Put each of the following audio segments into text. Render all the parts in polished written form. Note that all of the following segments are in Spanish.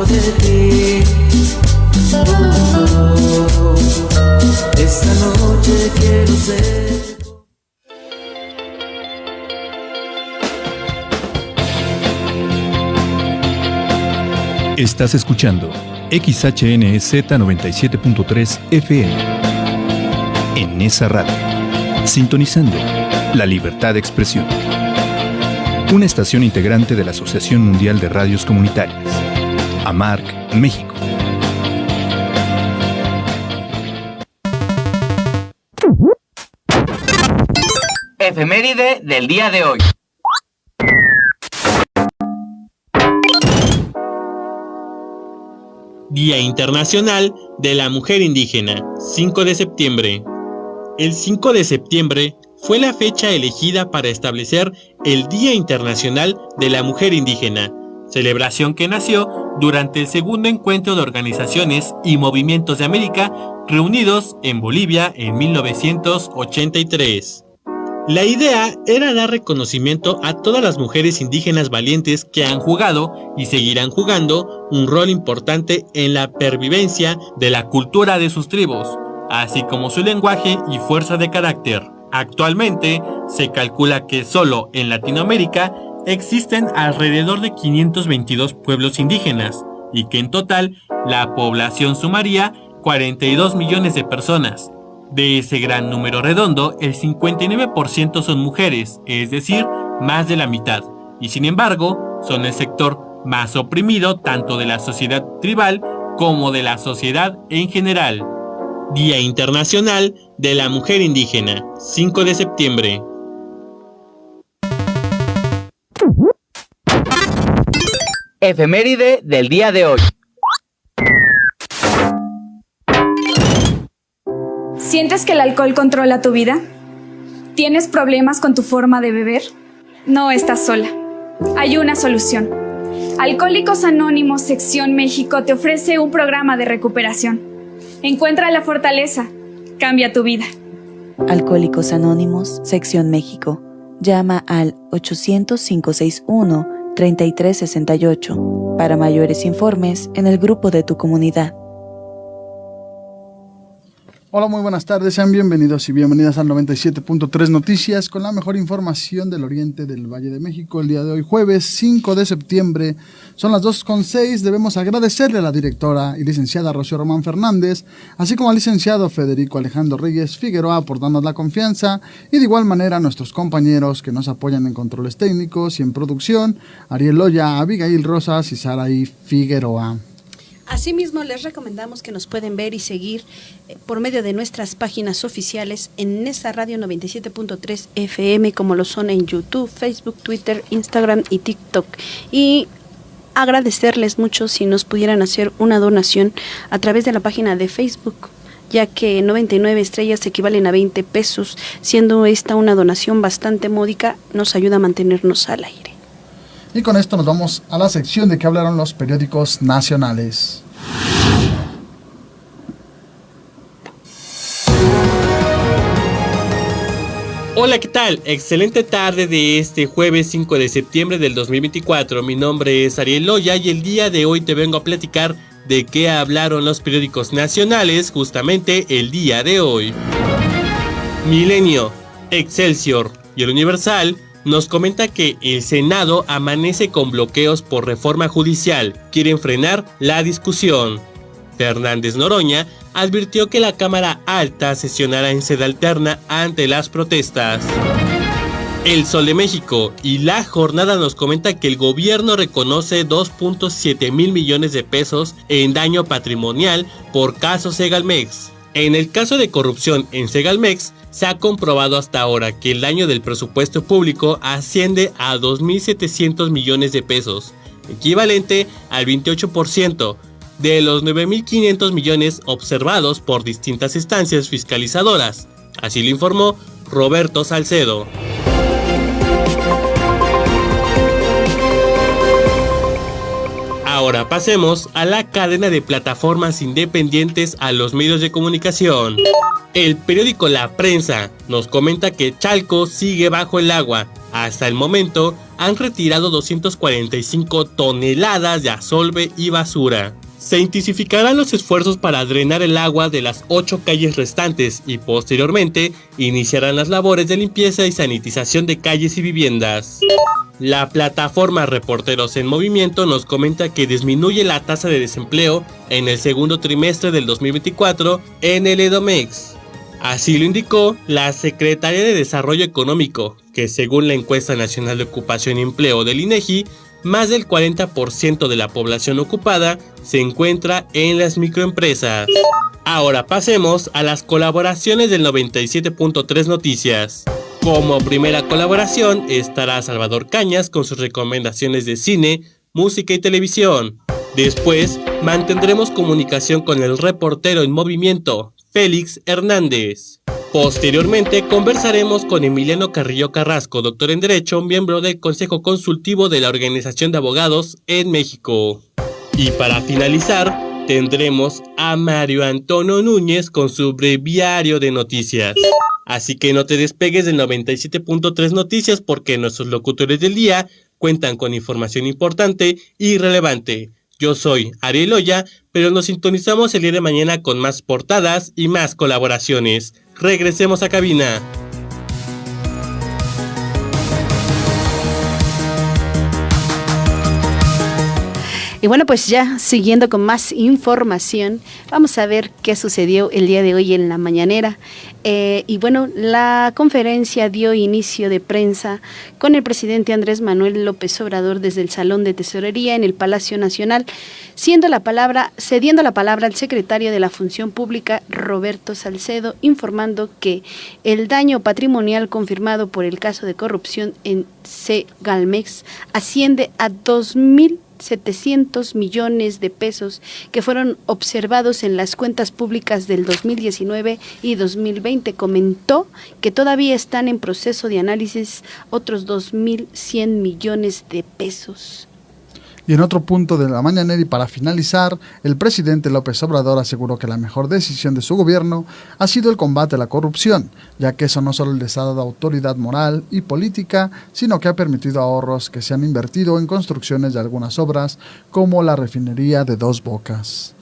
de ti. Esta noche quiero ser. Estás escuchando XHNZ 97.3 FM. En esa radio, sintonizando la libertad de expresión. Una estación integrante de la Asociación Mundial de Radios Comunitarias, AMARC, México. Efeméride del día de hoy. Día Internacional de la Mujer Indígena, 5 de septiembre. El 5 de septiembre fue la fecha elegida para establecer el Día Internacional de la Mujer Indígena, celebración que nació durante el segundo encuentro de organizaciones y movimientos de América reunidos en Bolivia en 1983. La idea era dar reconocimiento a todas las mujeres indígenas valientes que han jugado y seguirán jugando un rol importante en la pervivencia de la cultura de sus tribus, así como su lenguaje y fuerza de carácter. Actualmente se calcula que solo en Latinoamérica existen alrededor de 522 pueblos indígenas y que en total la población sumaría 42 millones de personas. De ese gran número redondo, el 59% son mujeres, es decir, más de la mitad, y sin embargo, son el sector más oprimido tanto de la sociedad tribal como de la sociedad en general. Día Internacional de la Mujer Indígena, 5 de septiembre. Efeméride del día de hoy. ¿Sientes que el alcohol controla tu vida? ¿Tienes problemas con tu forma de beber? No estás sola. Hay una solución. Alcohólicos Anónimos Sección México te ofrece un programa de recuperación. Encuentra la fortaleza. Cambia tu vida. Alcohólicos Anónimos Sección México. Llama al 800-561-3368 para mayores informes en el grupo de tu comunidad. Hola, muy buenas tardes, sean bienvenidos y bienvenidas al 97.3 Noticias con la mejor información del oriente del Valle de México. El día de hoy, jueves 5 de septiembre, son las 2:06. Debemos agradecerle a la directora y licenciada Rocío Román Fernández, así como al licenciado Federico Alejandro Reyes Figueroa por darnos la confianza, y de igual manera a nuestros compañeros que nos apoyan en controles técnicos y en producción, Ariel Loya, Abigail Rosas y Saraí Figueroa. Asimismo, les recomendamos que nos pueden ver y seguir por medio de nuestras páginas oficiales en esta radio 97.3 FM, como lo son en YouTube, Facebook, Twitter, Instagram y TikTok. Y agradecerles mucho si nos pudieran hacer una donación a través de la página de Facebook, ya que 99 estrellas equivalen a 20 pesos, siendo esta una donación bastante módica, nos ayuda a mantenernos al aire. Y con esto nos vamos a la sección de que hablaron los periódicos nacionales. Hola, ¿qué tal? Excelente tarde de este jueves 5 de septiembre del 2024. Mi nombre es Ariel Loya y el día de hoy te vengo a platicar de qué hablaron los periódicos nacionales justamente el día de hoy. Milenio, Excelsior y El Universal nos comenta que el Senado amanece con bloqueos por reforma judicial. Quieren frenar la discusión. Fernández Noroña advirtió que la Cámara Alta sesionará en sede alterna ante las protestas. El Sol de México y La Jornada nos comenta que el gobierno reconoce 2.7 mil millones de pesos en daño patrimonial por caso Segalmex. En el caso de corrupción en Segalmex, se ha comprobado hasta ahora que el daño del presupuesto público asciende a 2.700 millones de pesos, equivalente al 28% de los 9.500 millones observados por distintas instancias fiscalizadoras. Así lo informó Roberto Salcedo. Ahora pasemos a la cadena de plataformas independientes a los medios de comunicación. El periódico La Prensa nos comenta que Chalco sigue bajo el agua Hasta el momento han retirado 245 toneladas de asolve y basura. Se intensificarán los esfuerzos para drenar el agua de las 8 calles restantes y posteriormente iniciarán las labores de limpieza y sanitización de calles y viviendas. La plataforma Reporteros en Movimiento nos comenta que disminuye la tasa de desempleo en el segundo trimestre del 2024 en el Edomex. Así lo indicó la Secretaría de Desarrollo Económico, que según la Encuesta Nacional de Ocupación y Empleo del INEGI, más del 40% de la población ocupada se encuentra en las microempresas. Ahora pasemos a las colaboraciones del 97.3 Noticias. Como primera colaboración estará Salvador Cañas con sus recomendaciones de cine, música y televisión. Después mantendremos comunicación con el reportero en movimiento, Félix Hernández. Posteriormente conversaremos con Emiliano Carrillo Carrasco, doctor en Derecho, miembro del Consejo Consultivo de la Organización de Abogados en México. Y para finalizar, tendremos a Mario Antonio Núñez con su breviario de noticias. Así que no te despegues del 97.3 Noticias porque nuestros locutores del día cuentan con información importante y relevante. Yo soy Ariel Oya, pero nos sintonizamos el día de mañana con más portadas y más colaboraciones. Regresemos a cabina. Y bueno, pues ya siguiendo con más información, vamos a ver qué sucedió el día de hoy en la mañanera. Y bueno, la conferencia dio inicio de prensa con el presidente Andrés Manuel López Obrador desde el Salón de Tesorería en el Palacio Nacional, cediendo la palabra al secretario de la Función Pública, Roberto Salcedo, informando que el daño patrimonial confirmado por el caso de corrupción en Segalmex asciende a 2.700 millones de pesos que fueron observados en las cuentas públicas del 2019 y 2020. Comentó que todavía están en proceso de análisis otros 2.100 millones de pesos. Y en otro punto de la mañanera y para finalizar, el presidente López Obrador aseguró que la mejor decisión de su gobierno ha sido el combate a la corrupción, ya que eso no solo les ha dado autoridad moral y política, sino que ha permitido ahorros que se han invertido en construcciones de algunas obras, como la refinería de Dos Bocas.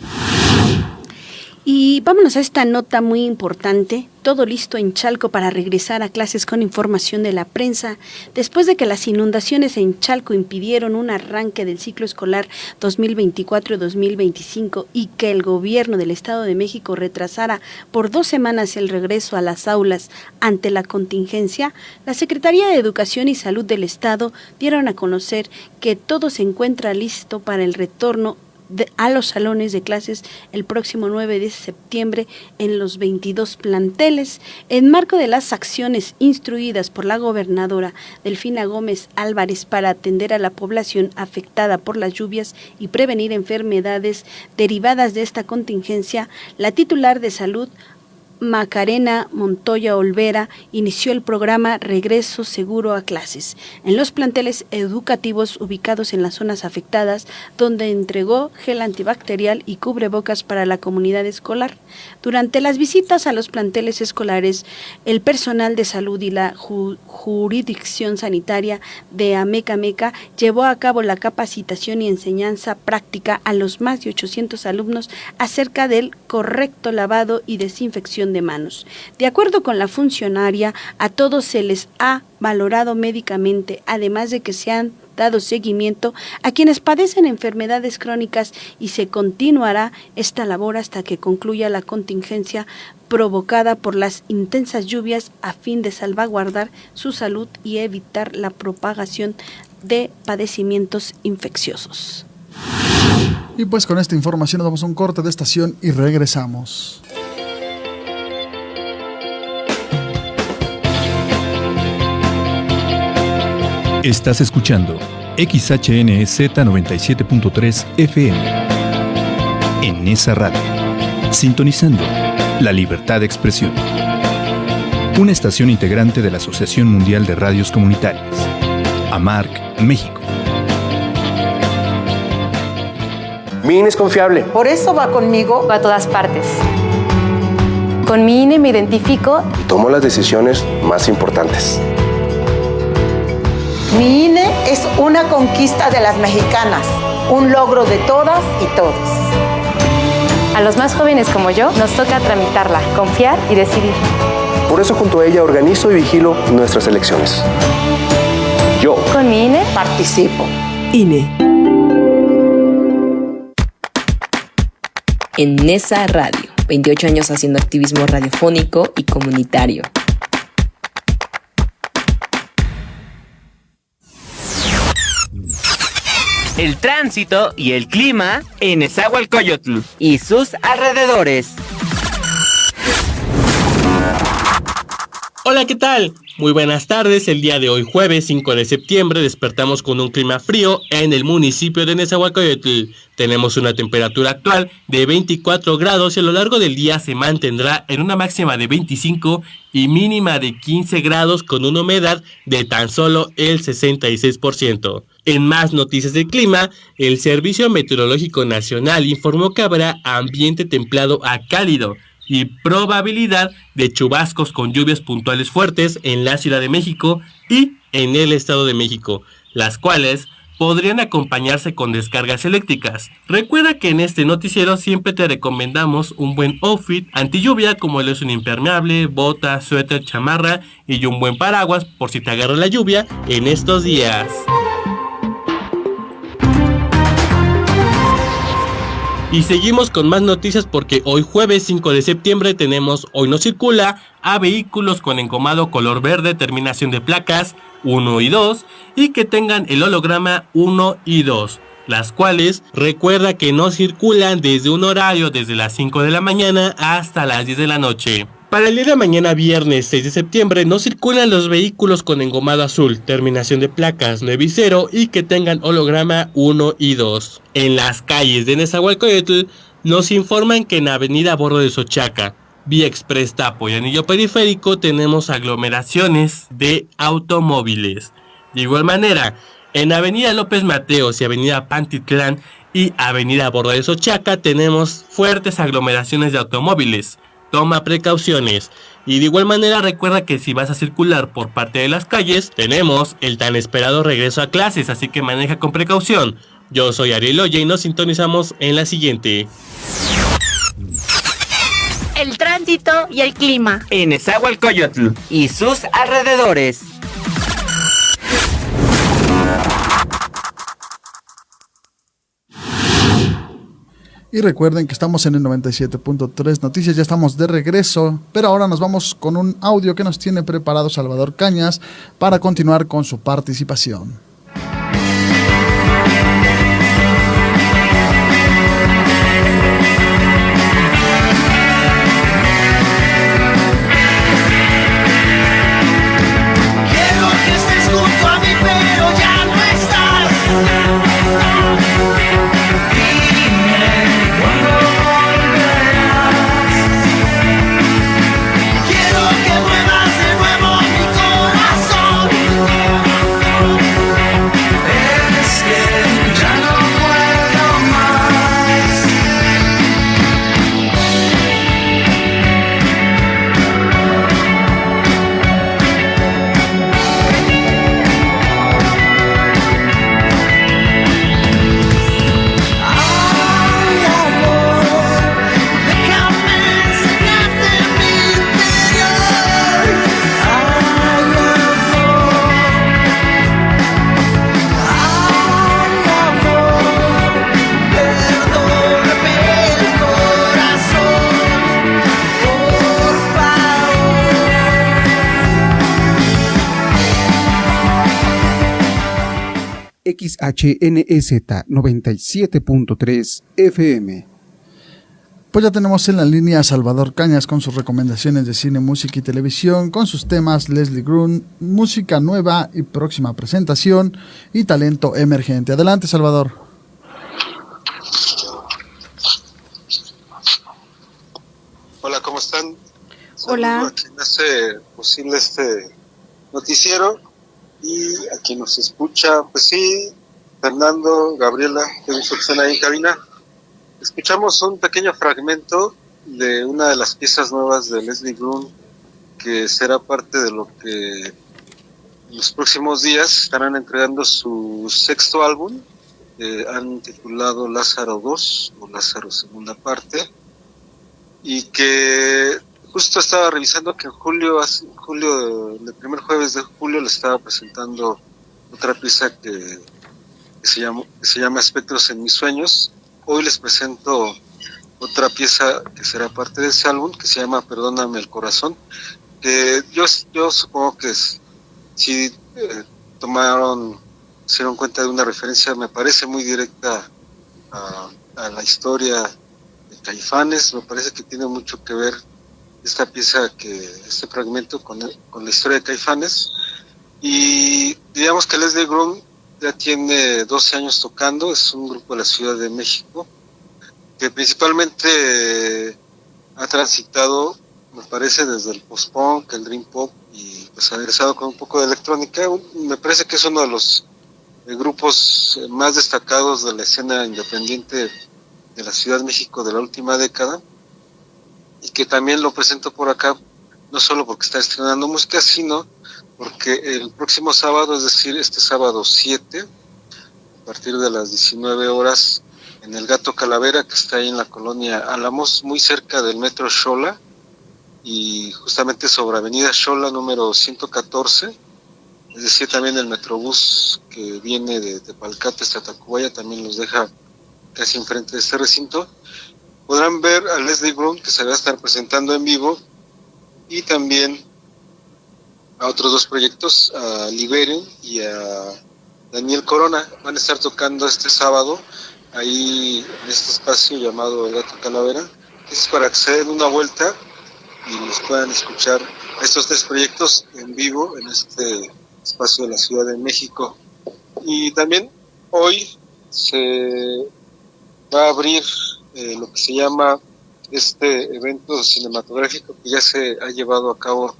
Y vámonos a esta nota muy importante. Todo listo en Chalco para regresar a clases con información de la prensa. Después de que las inundaciones en Chalco impidieron un arranque del ciclo escolar 2024-2025 y que el gobierno del Estado de México retrasara por 2 semanas el regreso a las aulas ante la contingencia, la Secretaría de Educación y Salud del Estado dieron a conocer que todo se encuentra listo para el retorno a los salones de clases el próximo 9 de septiembre en los 22 planteles, en marco de las acciones instruidas por la gobernadora Delfina Gómez Álvarez para atender a la población afectada por las lluvias y prevenir enfermedades derivadas de esta contingencia. La titular de Salud, Macarena Montoya Olvera, inició el programa Regreso Seguro a Clases en los planteles educativos ubicados en las zonas afectadas, donde entregó gel antibacterial y cubrebocas para la comunidad escolar. Durante las visitas a los planteles escolares, el personal de salud y la jurisdicción sanitaria de Amecameca llevó a cabo la capacitación y enseñanza práctica a los más de 800 alumnos acerca del correcto lavado y desinfección de manos. De acuerdo con la funcionaria, a todos se les ha valorado médicamente, además de que se han dado seguimiento a quienes padecen enfermedades crónicas y se continuará esta labor hasta que concluya la contingencia provocada por las intensas lluvias a fin de salvaguardar su salud y evitar la propagación de padecimientos infecciosos. Y pues con esta información nos damos un corte de estación y regresamos. Estás escuchando XHNZ 97.3 FM. En esa radio, sintonizando la libertad de expresión. Una estación integrante de la Asociación Mundial de Radios Comunitarias, AMARC, México. Mi INE es confiable. Por eso va conmigo a todas partes. Con mi INE me identifico y tomo las decisiones más importantes. Mi INE es una conquista de las mexicanas, un logro de todas y todos. A los más jóvenes como yo nos toca tramitarla, confiar y decidir. Por eso junto a ella organizo y vigilo nuestras elecciones. Yo, Con mi INE, Participo. INE. En Nesa Radio, 28 años haciendo activismo radiofónico y comunitario. El tránsito y el clima en Nezahualcóyotl y sus alrededores. Hola, ¿qué tal? Muy buenas tardes. El día de hoy, jueves 5 de septiembre, despertamos con un clima frío en el municipio de Nezahualcóyotl. Tenemos una temperatura actual de 24 grados y a lo largo del día se mantendrá en una máxima de 25 y mínima de 15 grados con una humedad de tan solo el 66%. En más noticias del clima, el Servicio Meteorológico Nacional informó que habrá ambiente templado a cálido y probabilidad de chubascos con lluvias puntuales fuertes en la Ciudad de México y en el Estado de México, las cuales podrían acompañarse con descargas eléctricas. Recuerda que en este noticiero siempre te recomendamos un buen outfit anti lluvia, como lo es un impermeable, bota, suéter, chamarra y un buen paraguas por si te agarra la lluvia en estos días. Y seguimos con más noticias porque hoy jueves 5 de septiembre tenemos Hoy no circula a vehículos con engomado color verde, terminación de placas 1 y 2 y que tengan el holograma 1 y 2, las cuales recuerda que no circulan desde un horario desde las 5 de la mañana hasta las 10 de la noche. Para el día de mañana, viernes 6 de septiembre, no circulan los vehículos con engomado azul, terminación de placas 9 y 0 y que tengan holograma 1 y 2. En las calles de Nezahualcóyotl nos informan que en Avenida Bordo de Xochaca, Vía Express Tapo y Anillo Periférico tenemos aglomeraciones de automóviles. De igual manera, en Avenida López Mateos y Avenida Pantitlán y Avenida Bordo de Xochaca tenemos fuertes aglomeraciones de automóviles. Toma precauciones. Y de igual manera recuerda que si vas a circular por parte de las calles, tenemos el tan esperado regreso a clases, así que maneja con precaución. Yo soy Ariel Oye y nos sintonizamos en la siguiente. El tránsito y el clima en Nezahualcóyotl y sus alrededores. Y recuerden que estamos en el 97.3 Noticias, ya estamos de regreso, pero ahora nos vamos con un audio que nos tiene preparado Salvador Cañas para continuar con su participación. Quiero que estés junto a mí, pero ya no estás. XHNEZ 97.3 FM. Pues ya tenemos en la línea a Salvador Cañas con sus recomendaciones de cine, música y televisión, con sus temas Leslie Grun, música nueva y próxima presentación y talento emergente. Adelante, Salvador. Hola, ¿cómo están? Hola. A quien hace posible este noticiero y a quien nos escucha, pues sí, Fernando, Gabriela, que están ahí en cabina. Escuchamos un pequeño fragmento de una de las piezas nuevas de Leslie Grun, que será parte de lo que en los próximos días estarán entregando su sexto álbum, han titulado Lázaro 2 o Lázaro segunda parte, y que justo estaba revisando que en julio, el primer jueves de julio, le estaba presentando otra pieza que se llama Espectros en mis sueños. Hoy les presento otra pieza que será parte de ese álbum, que se llama Perdóname el corazón, que yo supongo que si se dieron cuenta de una referencia, me parece muy directa a la historia de Caifanes. Me parece que tiene mucho que ver esta pieza, este fragmento con la historia de Caifanes. Y digamos que Leslie Groom ya tiene 12 años tocando, es un grupo de la Ciudad de México, que principalmente ha transitado, me parece, desde el post-punk, el dream pop, y pues ha egresado con un poco de electrónica. Me parece que es uno de los grupos más destacados de la escena independiente de la Ciudad de México de la última década, y que también lo presento por acá, no solo porque está estrenando música, sino porque el próximo sábado, es decir, este sábado 7, a partir de las 19 horas, en el Gato Calavera, que está ahí en la colonia Álamos, muy cerca del metro Xola, y justamente sobre avenida Xola número 114, es decir, también el metrobús que viene de Tepalcate hasta Tacubaya también los deja casi enfrente de este recinto. Podrán ver a Leslie Groom, que se va a estar presentando en vivo, y también a otros dos proyectos, a Liberium y a Daniel Corona. Van a estar tocando este sábado ahí en este espacio llamado El Gato Calavera. Es para que se den una vuelta y los puedan escuchar a estos tres proyectos en vivo en este espacio de la Ciudad de México. Y también hoy se va a abrir lo que se llama este evento cinematográfico, que ya se ha llevado a cabo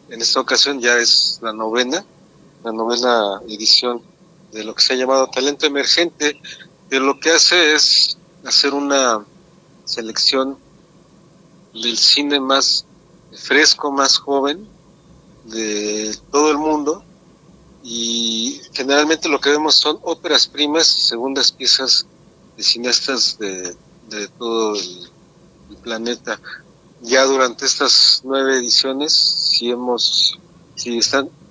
en esta ocasión. Ya es la novena edición de lo que se ha llamado Talento Emergente, que lo que hace es hacer una selección del cine más fresco, más joven de todo el mundo, y generalmente lo que vemos son óperas primas y segundas piezas de cineastas de todo el planeta. Ya durante estas 9 ediciones,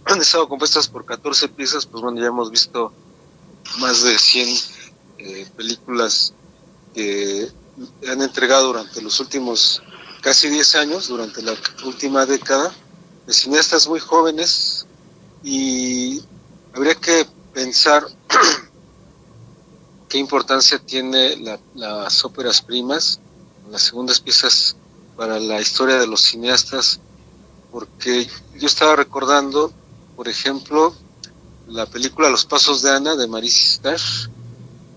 han estado compuestas por 14 piezas, pues bueno, ya hemos visto más de 100 películas que han entregado durante los últimos casi 10 años, durante la última década, de cineastas muy jóvenes, y habría que pensar qué importancia tiene las óperas primas, las segundas piezas para la historia de los cineastas, porque yo estaba recordando, por ejemplo, la película Los Pasos de Ana de Maurice Stash,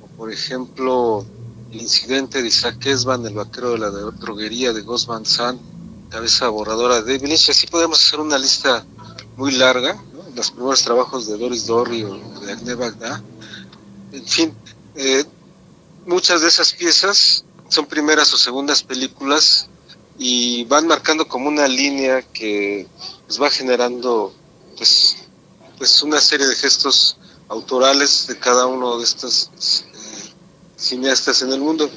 o por ejemplo El Incidente de Isaac Esban, El Vaquero de la Droguería de Gus Van Sant, Cabeza Borradora de David Lynch. Así podemos hacer una lista muy larga, ¿no? Los primeros trabajos de Doris Dorry o de Agne Bagdad. En fin, muchas de esas piezas son primeras o segundas películas y van marcando como una línea que pues va generando pues una serie de gestos autorales de cada uno de estos cineastas en el mundo.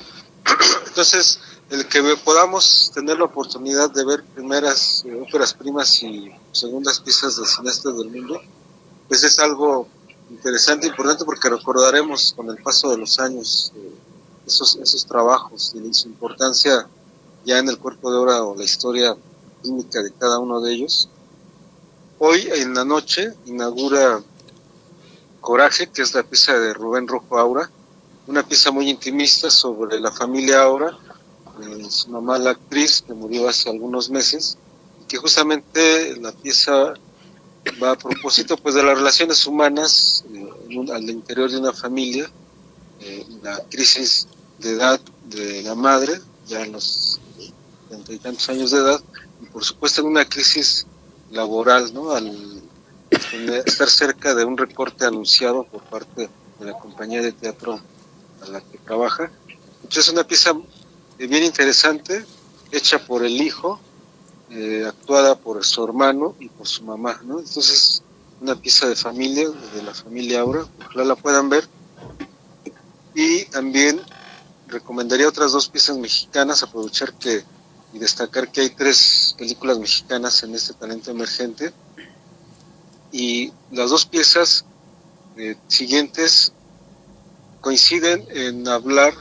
Entonces, el que podamos tener la oportunidad de ver primeras óperas primas y segundas piezas de cineastas del mundo, pues es algo interesante, importante, porque recordaremos con el paso de los años esos trabajos y su importancia ya en el cuerpo de obra o la historia clínica de cada uno de ellos. Hoy en la noche inaugura Coraje, que es la pieza de Rubén Rojo Aura, una pieza muy intimista sobre la familia Aura, su mamá, la actriz, que murió hace algunos meses, que justamente la pieza va a propósito pues de las relaciones humanas al interior de una familia, la crisis de edad de la madre, ya en los 30 y tantos años de edad, y por supuesto en una crisis laboral, ¿no? Al estar cerca de un recorte anunciado por parte de la compañía de teatro a la que trabaja. Entonces es una pieza bien interesante, hecha por el hijo, actuada por su hermano y por su mamá, ¿no? Entonces una pieza de familia, de la familia Aura, ojalá la puedan ver. Y también recomendaría otras 2 piezas mexicanas, aprovechar y destacar que hay 3 películas mexicanas en este talento emergente, y las 2 piezas siguientes coinciden en hablar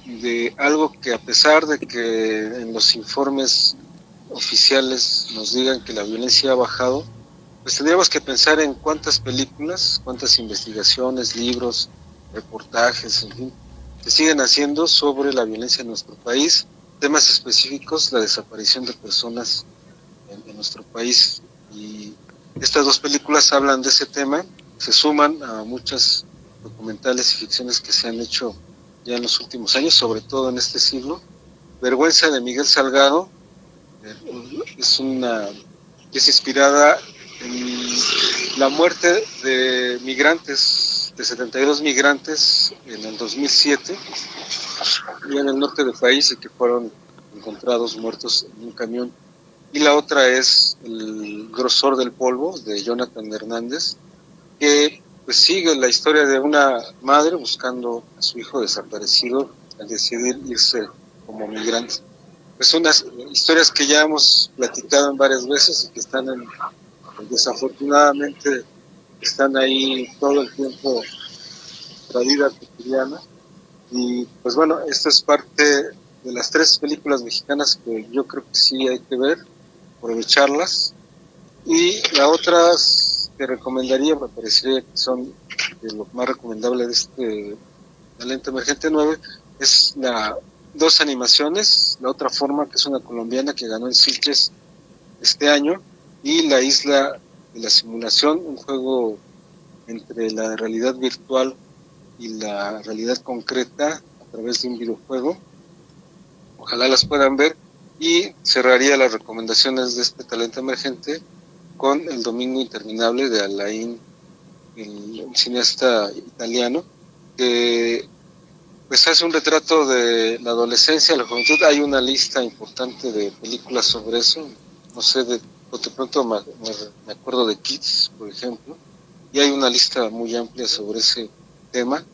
de algo que, a pesar de que en los informes oficiales nos digan que la violencia ha bajado, pues tendríamos que pensar en cuántas películas, cuántas investigaciones, libros, reportajes, en fin, se siguen haciendo sobre la violencia en nuestro país, temas específicos, la desaparición de personas en nuestro país. Y estas 2 películas hablan de ese tema, se suman a muchas documentales y ficciones que se han hecho ya en los últimos años, sobre todo en este siglo. Vergüenza, de Miguel Salgado, es inspirada en la muerte de migrantes, de 72 migrantes en el 2007, y en el norte del país, y que fueron encontrados muertos en un camión. Y la otra es El grosor del polvo, de Jonathan Hernández, que pues sigue la historia de una madre buscando a su hijo desaparecido al decidir irse como migrante. Pues unas historias que ya hemos platicado en varias veces y que están desafortunadamente están ahí todo el tiempo, la vida cotidiana. Y pues bueno, esta es parte de las 3 películas mexicanas que yo creo que sí hay que ver, aprovecharlas. Y las otras que recomendaría, me parecería que son de lo más recomendable de este talento emergente 9, es 2 animaciones, La otra forma, que es una colombiana que ganó el Sitges este año, y La isla de la simulación, un juego entre la realidad virtual y la realidad concreta a través de un videojuego. Ojalá las puedan ver. Y cerraría las recomendaciones de este talento emergente con El domingo interminable, de Alain, el cineasta italiano, que pues hace un retrato de la adolescencia, la juventud. Hay una lista importante de películas sobre eso, no sé, de pronto me acuerdo de Kids, por ejemplo, y hay una lista muy amplia sobre ese tema,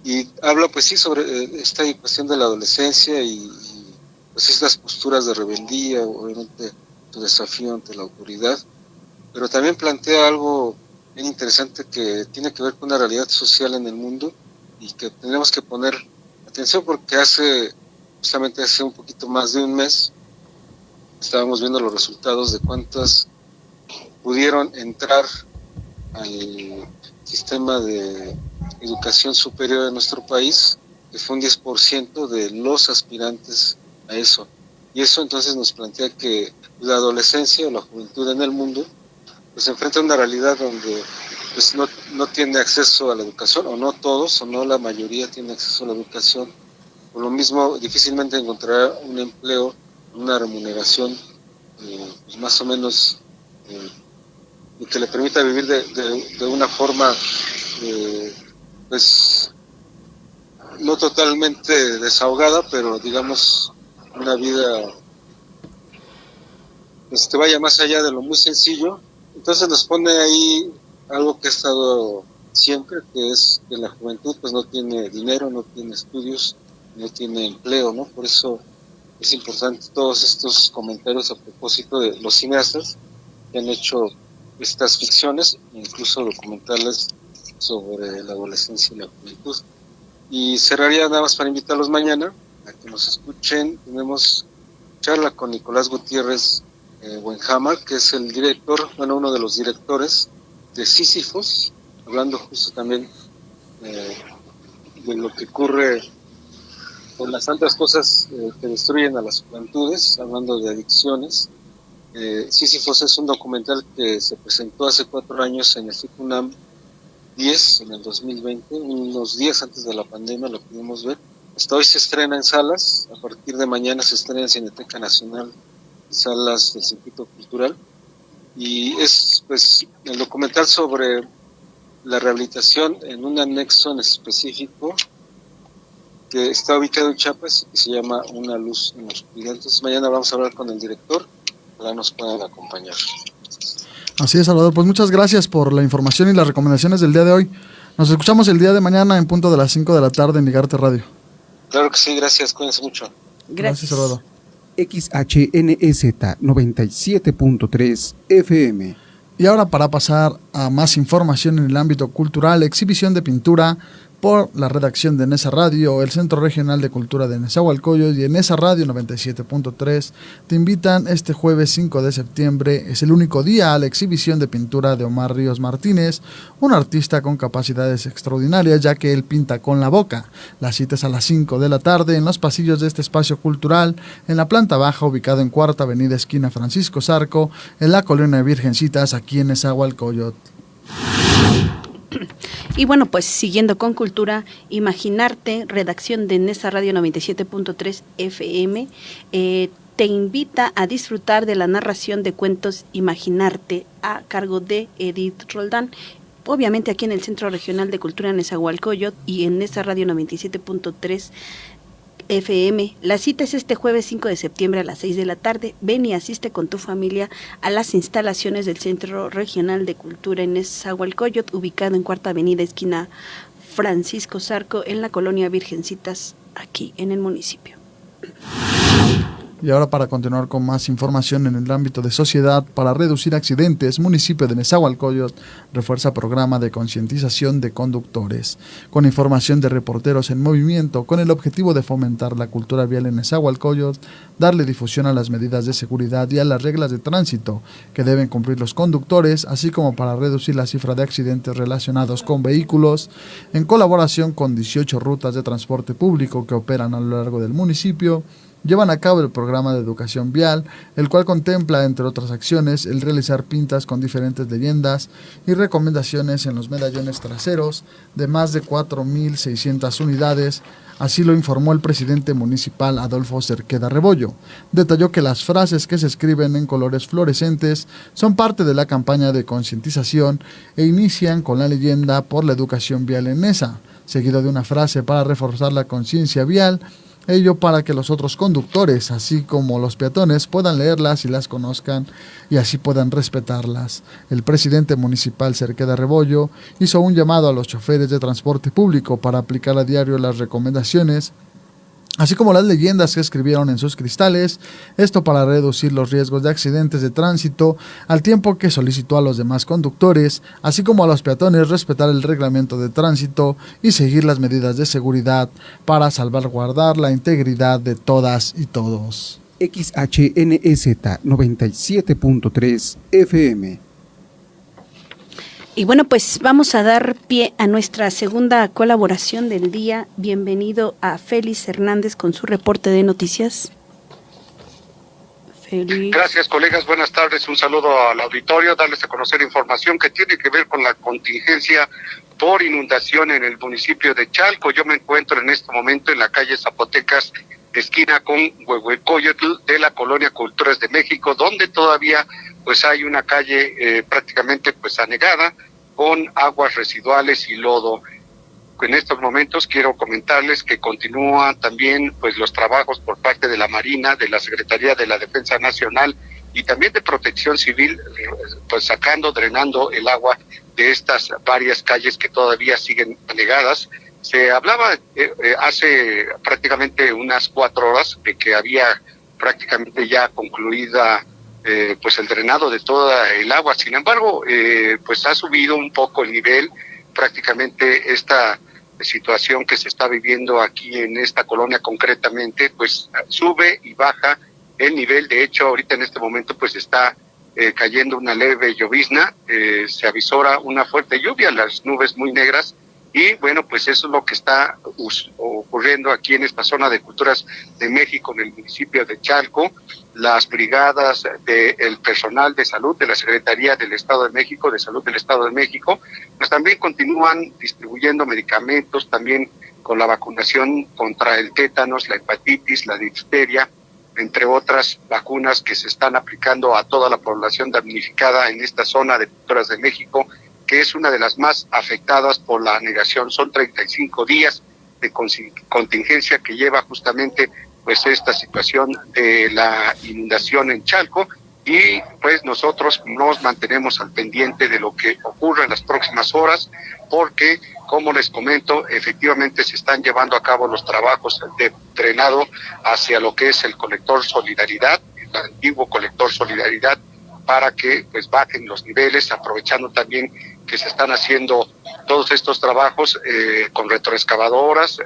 y habla pues sí sobre esta cuestión de la adolescencia y pues estas posturas de rebeldía, obviamente tu desafío ante la autoridad, pero también plantea algo bien interesante que tiene que ver con una realidad social en el mundo y que tenemos que poner atención, porque justamente hace un poquito más de un mes estábamos viendo los resultados de cuántas pudieron entrar al sistema de educación superior de nuestro país, que fue un 10% de los aspirantes a eso. Y eso entonces nos plantea que la adolescencia o la juventud en el mundo pues se enfrenta a una realidad donde pues no tiene acceso a la educación, o no todos, o no la mayoría tiene acceso a la educación. Por lo mismo, difícilmente encontrará un empleo, una remuneración pues más o menos que le permita vivir de una forma pues no totalmente desahogada, pero digamos una vida pues que vaya más allá de lo muy sencillo. Entonces nos pone ahí algo que ha estado siempre, que es que la juventud pues no tiene dinero, no tiene estudios, no tiene empleo, ¿no? Por eso es importante todos estos comentarios a propósito de los cineastas que han hecho estas ficciones, incluso documentales sobre la adolescencia y la juventud. Y cerraría nada más para invitarlos mañana a que nos escuchen. Tenemos charla con Nicolás Gutiérrez Buenhammer, que es el director, uno de los directores de Sísifos, hablando justo también de lo que ocurre con las tantas cosas que destruyen a las juventudes, hablando de adicciones. Sísifos es un documental que se presentó hace 4 años en el FICUNAM 10, en el 2020, unos días antes de la pandemia lo pudimos ver. Hasta hoy se estrena en salas, a partir de mañana se estrena en Cineteca Nacional, salas del Circuito Cultural, y es pues el documental sobre la rehabilitación en un anexo en específico que está ubicado en Chiapas y que se llama Una luz en la oscuridad. Entonces mañana vamos a hablar con el director, ojalá nos puedan acompañar. Así es, Salvador. Pues muchas gracias por la información y las recomendaciones del día de hoy. Nos escuchamos el día de mañana en punto de las 5 de la tarde en Ligarte Radio. Claro que sí, gracias, cuídense mucho. Gracias, Salvador. XHNEZ 97.3 FM. Y ahora, para pasar a más información en el ámbito cultural, exhibición de pintura por la redacción de Nesa Radio, el Centro Regional de Cultura de Nezahualcóyotl y en Nesa Radio 97.3 te invitan este jueves 5 de septiembre. Es el único día a la exhibición de pintura de Omar Ríos Martínez, un artista con capacidades extraordinarias ya que él pinta con la boca. La cita es a las 5 de la tarde en los pasillos de este espacio cultural en la planta baja, ubicado en Cuarta Avenida esquina Francisco Zarco, en la colonia de Virgencitas, aquí en Nezahualcóyotl. Y bueno, pues siguiendo con cultura, Imaginarte, redacción de Nesa Radio 97.3 FM, te invita a disfrutar de la narración de cuentos Imaginarte a cargo de Edith Roldán. Obviamente aquí en el Centro Regional de Cultura Nezahualcóyotl y en Nesa Radio 97.3 FM. La cita es este jueves 5 de septiembre a las 6 de la tarde. Ven y asiste con tu familia a las instalaciones del Centro Regional de Cultura en Nezahualcóyotl, ubicado en Cuarta Avenida, esquina Francisco Zarco, en la colonia Virgencitas, aquí en el municipio. Y ahora, para continuar con más información en el ámbito de sociedad, para reducir accidentes, municipio de Nezahualcóyotl refuerza programa de concientización de conductores. Con información de Reporteros en Movimiento, con el objetivo de fomentar la cultura vial en Nezahualcóyotl, darle difusión a las medidas de seguridad y a las reglas de tránsito que deben cumplir los conductores, así como para reducir la cifra de accidentes relacionados con vehículos, en colaboración con 18 rutas de transporte público que operan a lo largo del municipio, llevan a cabo el programa de educación vial, el cual contempla, entre otras acciones, el realizar pintas con diferentes leyendas y recomendaciones en los medallones traseros de más de 4.600 unidades. Así lo informó el presidente municipal Adolfo Cerqueda Rebollo. Detalló que las frases que se escriben en colores fluorescentes son parte de la campaña de concientización e inician con la leyenda por la educación vial en Nesa, seguido de una frase para reforzar la conciencia vial, ello para que los otros conductores, así como los peatones, puedan leerlas y las conozcan y así puedan respetarlas. El presidente municipal Cerqueda Rebollo hizo un llamado a los choferes de transporte público para aplicar a diario las recomendaciones, así como las leyendas que escribieron en sus cristales, esto para reducir los riesgos de accidentes de tránsito, al tiempo que solicitó a los demás conductores, así como a los peatones, respetar el reglamento de tránsito y seguir las medidas de seguridad para salvaguardar la integridad de todas y todos. XHNEZ 97.3 FM. Y bueno, pues vamos a dar pie a nuestra segunda colaboración del día. Bienvenido a Félix Hernández con su reporte de noticias. Félix. Gracias, colegas. Buenas tardes. Un saludo al auditorio. Darles a conocer información que tiene que ver con la contingencia por inundación en el municipio de Chalco. Yo me encuentro en este momento en la calle Zapotecas, esquina con Huehuecóyotl, de la colonia Culturas de México, donde todavía pues hay una calle prácticamente pues anegada con aguas residuales y lodo. En estos momentos quiero comentarles que continúan también pues los trabajos por parte de la Marina, de la Secretaría de la Defensa Nacional y también de Protección Civil, pues drenando el agua de estas varias calles que todavía siguen anegadas. Se hablaba hace prácticamente unas 4 horas de que había prácticamente ya concluida pues el drenado de toda el agua. Sin embargo, pues ha subido un poco el nivel. Prácticamente esta situación que se está viviendo aquí en esta colonia concretamente, pues sube y baja el nivel. De hecho, ahorita en este momento pues está cayendo una leve llovizna, se avisora una fuerte lluvia, las nubes muy negras. Y bueno, pues eso es lo que está ocurriendo aquí en esta zona de Culturas de México, en el municipio de Chalco. Las brigadas del personal de salud de la Secretaría del Estado de México, de Salud del Estado de México, pues también continúan distribuyendo medicamentos, también con la vacunación contra el tétanos, la hepatitis, la difteria, entre otras vacunas que se están aplicando a toda la población damnificada en esta zona de Culturas de México, que es una de las más afectadas por la anegación. Son 35 días de contingencia que lleva justamente pues esta situación de la inundación en Chalco. y pues nosotros nos mantenemos al pendiente de lo que ocurra en las próximas horas, porque como les comento, efectivamente se están llevando a cabo los trabajos de drenado hacia lo que es el colector Solidaridad, el antiguo colector Solidaridad, para que pues bajen los niveles, aprovechando también que se están haciendo todos estos trabajos con retroexcavadoras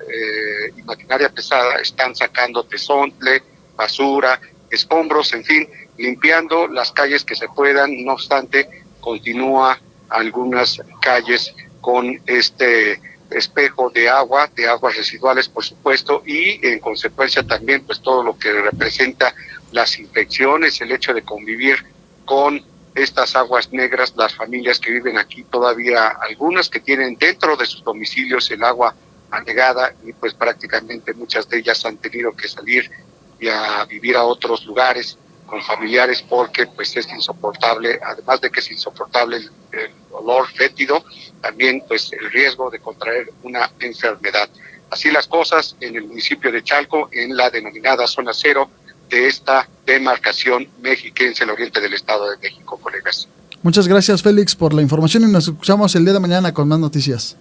y maquinaria pesada. Están sacando tezontle, basura, escombros, en fin, limpiando las calles que se puedan. No obstante, continúa algunas calles con este espejo de aguas residuales, por supuesto, y en consecuencia también pues todo lo que representa las infecciones, el hecho de convivir con estas aguas negras, las familias que viven aquí, todavía algunas que tienen dentro de sus domicilios el agua anegada, y pues prácticamente muchas de ellas han tenido que salir y a vivir a otros lugares con familiares, porque pues es insoportable, además de que es insoportable el olor fétido, también pues el riesgo de contraer una enfermedad. Así las cosas en el municipio de Chalco, en la denominada zona cero de esta demarcación mexiquense, el oriente del Estado de México, colegas. Muchas gracias, Félix, por la información, y nos escuchamos el día de mañana con más noticias.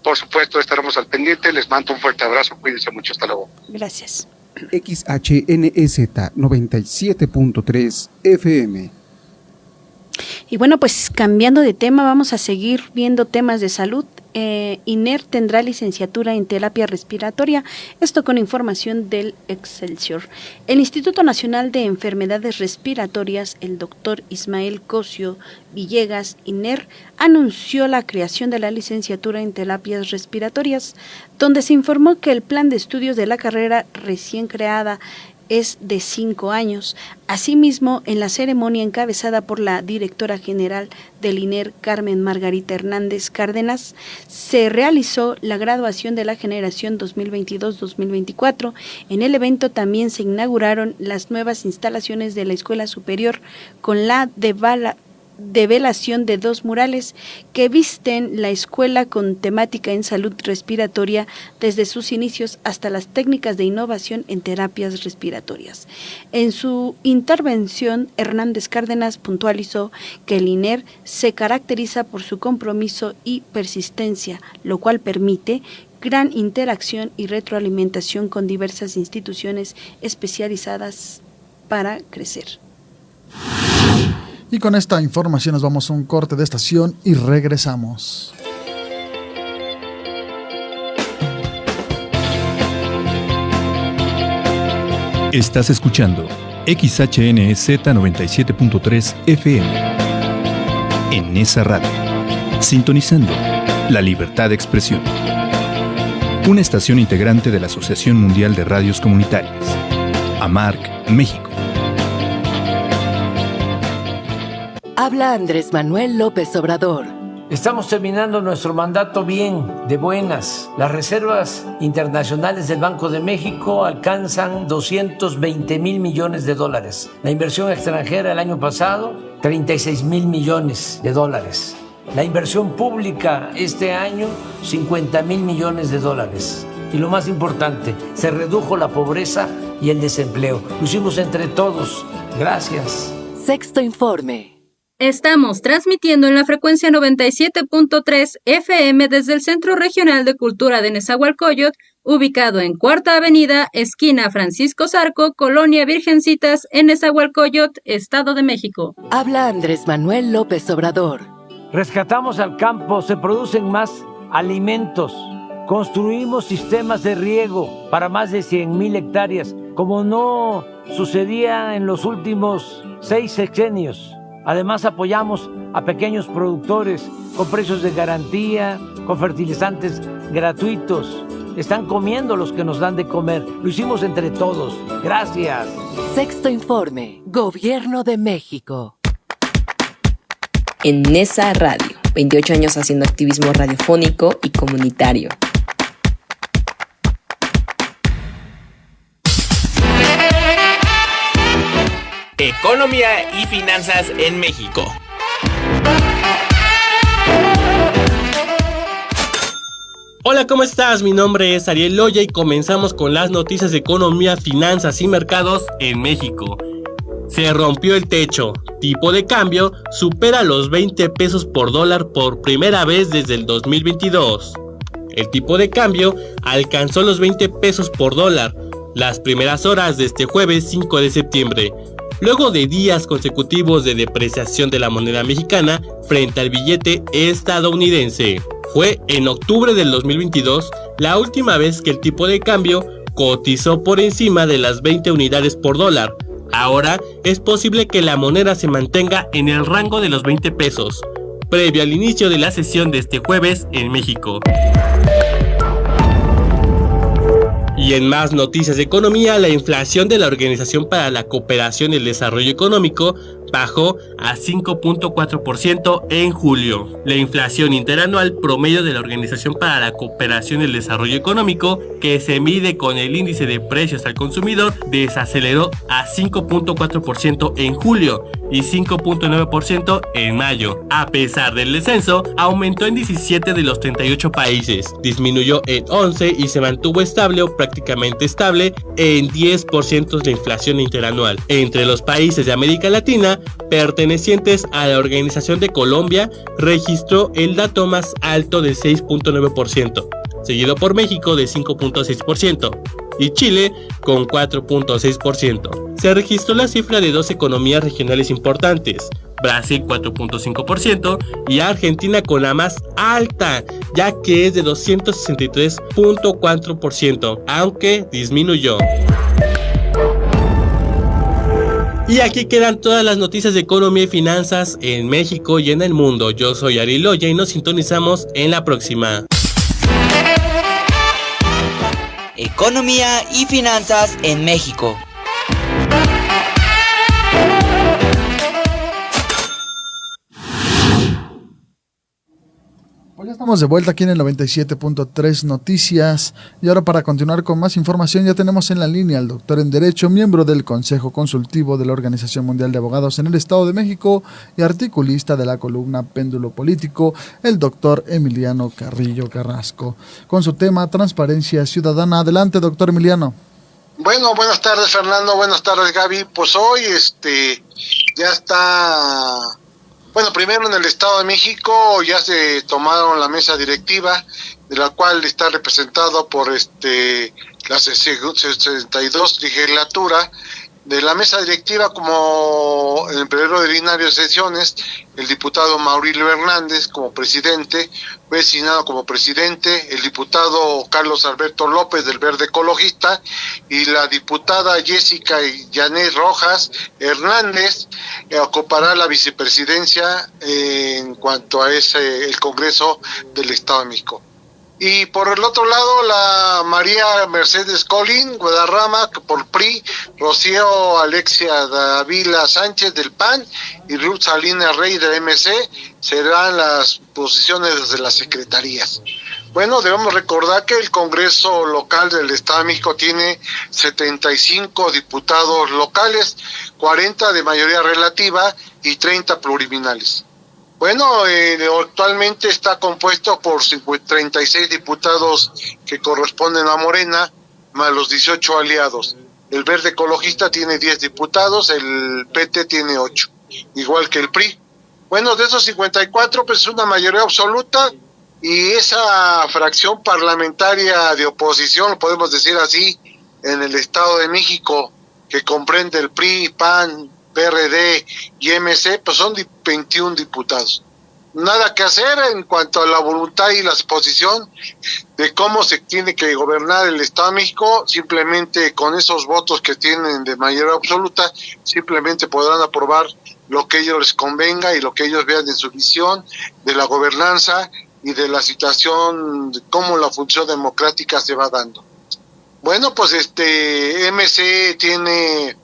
Por supuesto, estaremos al pendiente. Les mando un fuerte abrazo, cuídense mucho, hasta luego. Gracias. XHNEZ 97.3 FM. Y bueno, pues cambiando de tema, vamos a seguir viendo temas de salud. INER tendrá licenciatura en terapia respiratoria, esto con información del Excelsior. El Instituto Nacional de Enfermedades Respiratorias, el doctor Ismael Cosio Villegas, INER, anunció la creación de la licenciatura en terapias respiratorias, donde se informó que el plan de estudios de la carrera recién creada es de 5 años. Asimismo, en la ceremonia encabezada por la directora general del INER, Carmen Margarita Hernández Cárdenas, se realizó la graduación de la generación 2022-2024. En el evento también se inauguraron las nuevas instalaciones de la Escuela Superior con la develación de 2 murales que visten la escuela con temática en salud respiratoria desde sus inicios hasta las técnicas de innovación en terapias respiratorias. En su intervención, Hernández Cárdenas puntualizó que el INER se caracteriza por su compromiso y persistencia, lo cual permite gran interacción y retroalimentación con diversas instituciones especializadas para crecer. Y con esta información nos vamos a un corte de estación y regresamos. Estás escuchando XHNZ 97.3 FM. En esa radio, sintonizando la libertad de expresión. Una estación integrante de la Asociación Mundial de Radios Comunitarias, AMARC, México. Habla Andrés Manuel López Obrador. Estamos terminando nuestro mandato bien, de buenas. Las reservas internacionales del Banco de México alcanzan 220,000 millones de dólares. La inversión extranjera el año pasado, 36,000 millones de dólares. La inversión pública este año, 50,000 millones de dólares. Y lo más importante, se redujo la pobreza y el desempleo. Lo hicimos entre todos. Gracias. Sexto informe. Estamos transmitiendo en la frecuencia 97.3 FM desde el Centro Regional de Cultura de Nezahualcóyotl, ubicado en Cuarta Avenida, esquina Francisco Zarco, Colonia Virgencitas, en Nezahualcóyotl, Estado de México. Habla Andrés Manuel López Obrador. Rescatamos al campo, se producen más alimentos. Construimos sistemas de riego para más de 100,000 hectáreas, como no sucedía en los últimos 6 sexenios. Además, apoyamos a pequeños productores con precios de garantía, con fertilizantes gratuitos. Están comiendo los que nos dan de comer. Lo hicimos entre todos. Gracias. Sexto informe. Gobierno de México. En esa radio, 28 años haciendo activismo radiofónico y comunitario. Economía y finanzas en México. Hola, ¿cómo estás? Mi nombre es Ariel Loya y comenzamos con las noticias de economía, finanzas y mercados en México. Se rompió el techo. Tipo de cambio supera los 20 pesos por dólar por primera vez desde el 2022. El tipo de cambio alcanzó los 20 pesos por dólar las primeras horas de este jueves 5 de septiembre, luego de días consecutivos de depreciación de la moneda mexicana frente al billete estadounidense. Fue en octubre del 2022 la última vez que el tipo de cambio cotizó por encima de las 20 unidades por dólar. Ahora es posible que la moneda se mantenga en el rango de los 20 pesos, previo al inicio de la sesión de este jueves en México. Y en más noticias de economía, la inflación de la Organización para la Cooperación y el Desarrollo Económico bajó a 5.4% en julio. La inflación interanual promedio de la Organización para la Cooperación y el Desarrollo Económico, que se mide con el índice de precios al consumidor, desaceleró a 5.4% en julio y 5.9% en mayo. A pesar del descenso, aumentó en 17 de los 38 países, disminuyó en 11 y se mantuvo estable o prácticamente estable en 10% de inflación interanual. Entre los países de América Latina pertenecientes a la Organización de Colombia, registró el dato más alto de 6.9%, seguido por México de 5.6% y Chile con 4.6%. Se registró la cifra de dos economías regionales importantes, Brasil 4.5% y Argentina con la más alta, ya que es de 263.4%, aunque disminuyó. Y aquí quedan todas las noticias de economía y finanzas en México y en el mundo. Yo soy Ariel Loya y nos sintonizamos en la próxima. Economía y finanzas en México. Pues ya estamos de vuelta aquí en el 97.3 Noticias y ahora para continuar con más información ya tenemos en la línea al doctor en Derecho, miembro del Consejo Consultivo de la Organización Mundial de Abogados en el Estado de México y articulista de la columna Péndulo Político, el doctor Emiliano Carrillo Carrasco, con su tema Transparencia Ciudadana. Adelante, doctor Emiliano. Bueno, buenas tardes, Fernando, buenas tardes, Gaby. Pues hoy ya está... Bueno, primero en el Estado de México ya se tomaron la mesa directiva, de la cual está representado por la 62 legislatura. De la mesa directiva, como en el periodo ordinario de sesiones, el diputado Maurilio Hernández como presidente, fue designado como presidente el diputado Carlos Alberto López del Verde Ecologista y la diputada Jessica Yanet Rojas Hernández ocupará la vicepresidencia en cuanto a el Congreso del Estado de México. Y por el otro lado, la María Mercedes Colín Guadarrama por PRI, Rocío Alexia Davila Sánchez del PAN y Ruth Salinas Rey del MC serán las posiciones de las secretarías. Bueno, debemos recordar que el Congreso local del Estado de México tiene 75 diputados locales, 40 de mayoría relativa y 30 plurinominales. Bueno, actualmente está compuesto por 36 diputados que corresponden a Morena, más los 18 aliados. El Verde Ecologista tiene 10 diputados, el PT tiene 8, igual que el PRI. Bueno, de esos 54, pues es una mayoría absoluta, y esa fracción parlamentaria de oposición, lo podemos decir así, en el Estado de México, que comprende el PRI, PAN, PRD y MC, pues son 21 diputados. Nada que hacer en cuanto a la voluntad y la exposición de cómo se tiene que gobernar el Estado de México. Simplemente con esos votos que tienen de mayoría absoluta, simplemente podrán aprobar lo que ellos les convenga y lo que ellos vean en su visión de la gobernanza y de la situación, de cómo la función democrática se va dando. Bueno, pues MC tiene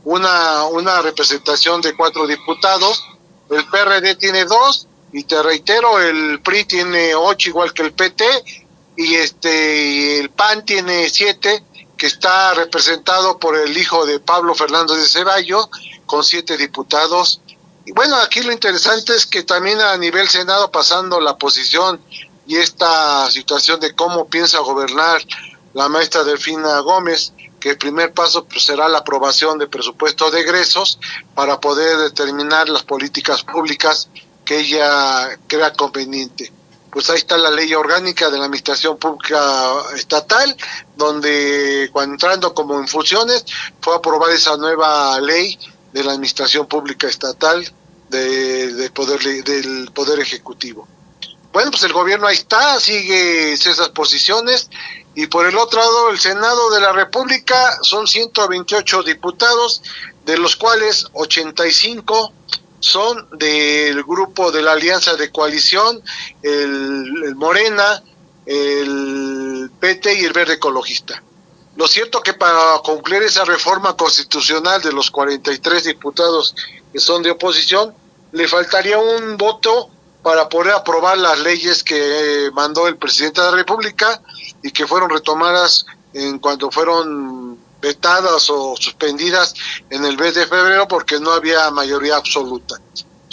una representación de 4 diputados, el PRD tiene 2, y te reitero, el PRI tiene 8 igual que el PT, y el PAN tiene 7, que está representado por el hijo de Pablo Fernández de Ceballos, con 7 diputados. Y bueno, aquí lo interesante es que también a nivel Senado, pasando la posición y esta situación de cómo piensa gobernar la maestra Delfina Gómez, que el primer paso pues, será la aprobación de presupuesto de egresos para poder determinar las políticas públicas que ella crea conveniente. Pues ahí está la ley orgánica de la Administración Pública Estatal, donde cuando entrando como en funciones fue aprobada esa nueva ley de la Administración Pública Estatal del Poder Ejecutivo. Bueno, pues el gobierno ahí está, sigue esas posiciones, y por el otro lado el Senado de la República son 128 diputados, de los cuales 85 son del grupo de la Alianza de Coalición, el Morena, el PT y el Verde Ecologista. Lo cierto que para concluir esa reforma constitucional de los 43 diputados que son de oposición, le faltaría un voto para poder aprobar las leyes que mandó el presidente de la República y que fueron retomadas en cuanto fueron vetadas o suspendidas en el mes de febrero porque no había mayoría absoluta.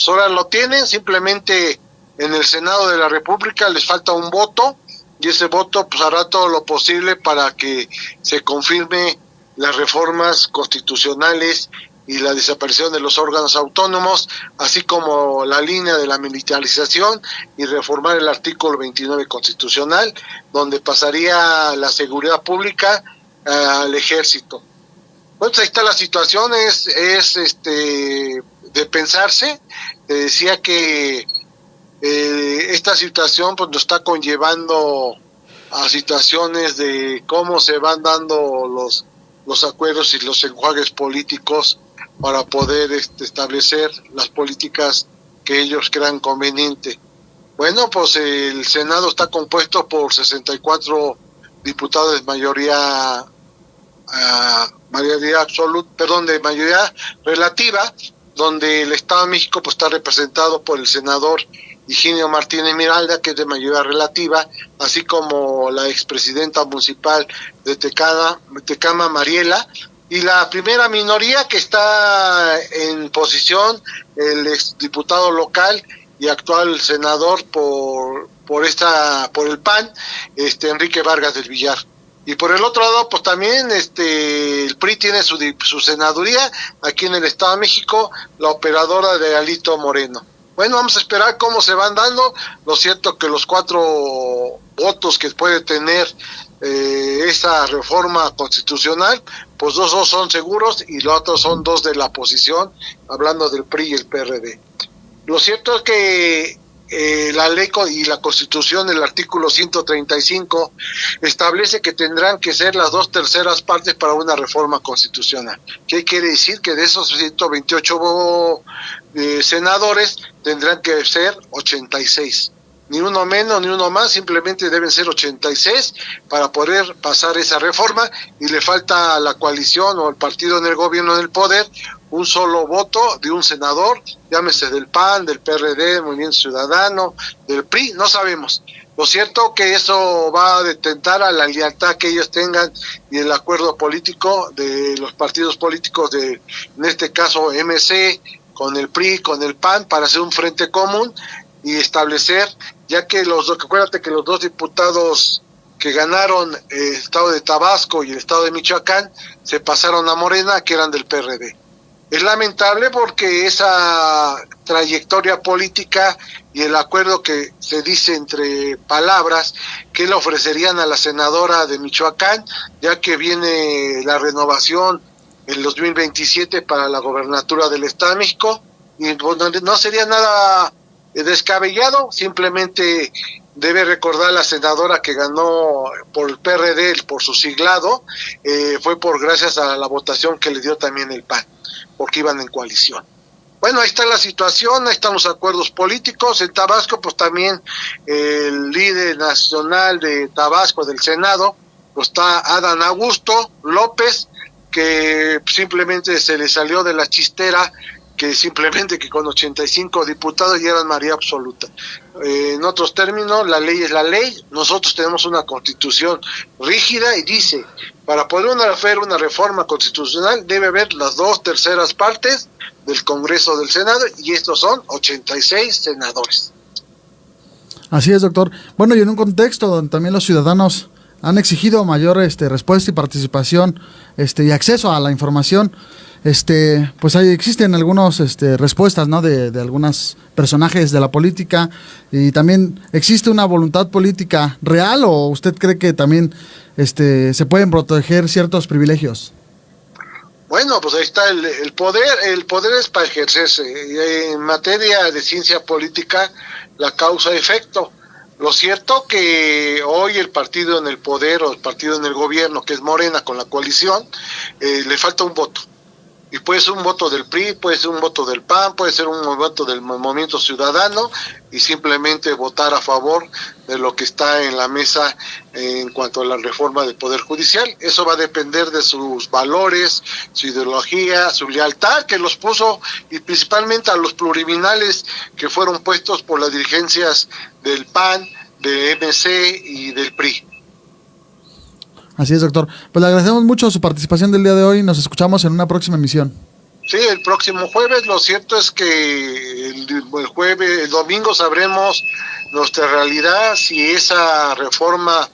Ahora lo tienen, simplemente en el Senado de la República les falta un voto y ese voto pues hará todo lo posible para que se confirme las reformas constitucionales y la desaparición de los órganos autónomos, así como la línea de la militarización y reformar el artículo 29 constitucional, donde pasaría la seguridad pública al ejército. Bueno, ahí está la situación, es de pensarse. Te decía que esta situación pues nos está conllevando a situaciones de cómo se van dando los acuerdos y los enjuagues políticos para poder establecer las políticas que ellos crean conveniente. Bueno, pues el Senado está compuesto por 64 diputados de mayoría relativa, donde el Estado de México pues está representado por el senador Higinio Martínez Miralda, que es de mayoría relativa, así como la expresidenta municipal de Tecama, Mariela, y la primera minoría que está en posición, el exdiputado local y actual senador por el PAN, Enrique Vargas del Villar. Y por el otro lado, pues también el PRI tiene su senaduría aquí en el Estado de México, la operadora de Alito Moreno. Bueno, vamos a esperar cómo se van dando. Lo cierto que los 4 votos que puede tener esa reforma constitucional, pues 2 son seguros y los otros son 2 de la oposición, hablando del PRI y el PRD. Lo cierto es que la ley y la Constitución, el artículo 135, establece que tendrán que ser las 2/3 partes para una reforma constitucional. ¿Qué quiere decir? Que de esos 128 senadores tendrán que ser 86. Ni uno menos ni uno más, simplemente deben ser 86 para poder pasar esa reforma, y le falta a la coalición o el partido en el gobierno en el poder un solo voto de un senador, llámese del PAN, del PRD, del Movimiento Ciudadano, del PRI, no sabemos. Lo cierto que eso va a detentar a la lealtad que ellos tengan y el acuerdo político de los partidos políticos de, en este caso, MC, con el PRI, con el PAN, para hacer un frente común y establecer, ya que acuérdate que los 2 diputados que ganaron el estado de Tabasco y el estado de Michoacán se pasaron a Morena, que eran del PRD. Es lamentable porque esa trayectoria política y el acuerdo que se dice entre palabras que le ofrecerían a la senadora de Michoacán, ya que viene la renovación en 2027 para la gobernatura del Estado de México, y no sería nada descabellado, simplemente debe recordar la senadora que ganó por el PRD, por su siglado, fue gracias a la votación que le dio también el PAN, porque iban en coalición. Bueno, ahí está la situación, ahí están los acuerdos políticos. En Tabasco, pues también el líder nacional de Tabasco, del Senado, pues está Adán Augusto López, que simplemente se le salió de la chistera, que simplemente que con 85 diputados ya eran mayoría absoluta. En otros términos, la ley es la ley. Nosotros tenemos una constitución rígida y dice, para poder hacer una reforma constitucional debe haber las 2/3 partes del Congreso del Senado, y estos son 86 senadores. Así es, doctor. Bueno, y en un contexto donde también los ciudadanos han exigido mayor respuesta y participación y acceso a la información. Pues ahí existen algunas respuestas, ¿no? de algunos personajes de la política, y también existe una voluntad política real, ¿o usted cree que también se pueden proteger ciertos privilegios? Bueno, pues ahí está el poder es para ejercerse. En materia de ciencia política, la causa-efecto. Lo cierto que hoy el partido en el poder o el partido en el gobierno, que es Morena con la coalición, le falta un voto. Y puede ser un voto del PRI, puede ser un voto del PAN, puede ser un voto del Movimiento Ciudadano, y simplemente votar a favor de lo que está en la mesa en cuanto a la reforma del Poder Judicial. Eso va a depender de sus valores, su ideología, su lealtad que los puso, y principalmente a los pluriminales que fueron puestos por las dirigencias del PAN, de MC y del PRI. Así es, doctor. Pues le agradecemos mucho su participación del día de hoy. Nos escuchamos en una próxima emisión. Sí, el próximo jueves. Lo cierto es que el domingo sabremos nuestra realidad, si esa reforma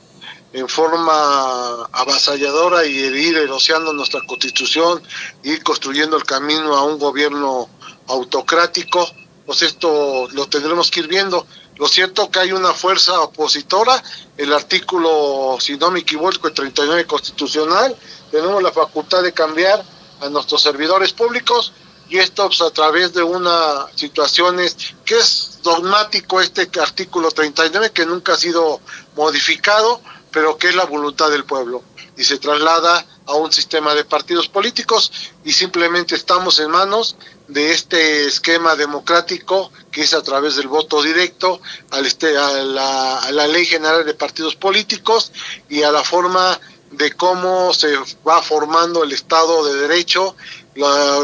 en forma avasalladora y ir erosionando nuestra constitución, ir construyendo el camino a un gobierno autocrático, pues esto lo tendremos que ir viendo. Lo cierto que hay una fuerza opositora, el artículo, si no me equivoco, el 39 constitucional, tenemos la facultad de cambiar a nuestros servidores públicos, y esto pues, a través de unas situaciones que es dogmático este artículo 39, que nunca ha sido modificado, pero que es la voluntad del pueblo, y se traslada a un sistema de partidos políticos, y simplemente estamos en manos de este esquema democrático que es a través del voto directo, a la Ley General de Partidos Políticos y a la forma de cómo se va formando el Estado de Derecho,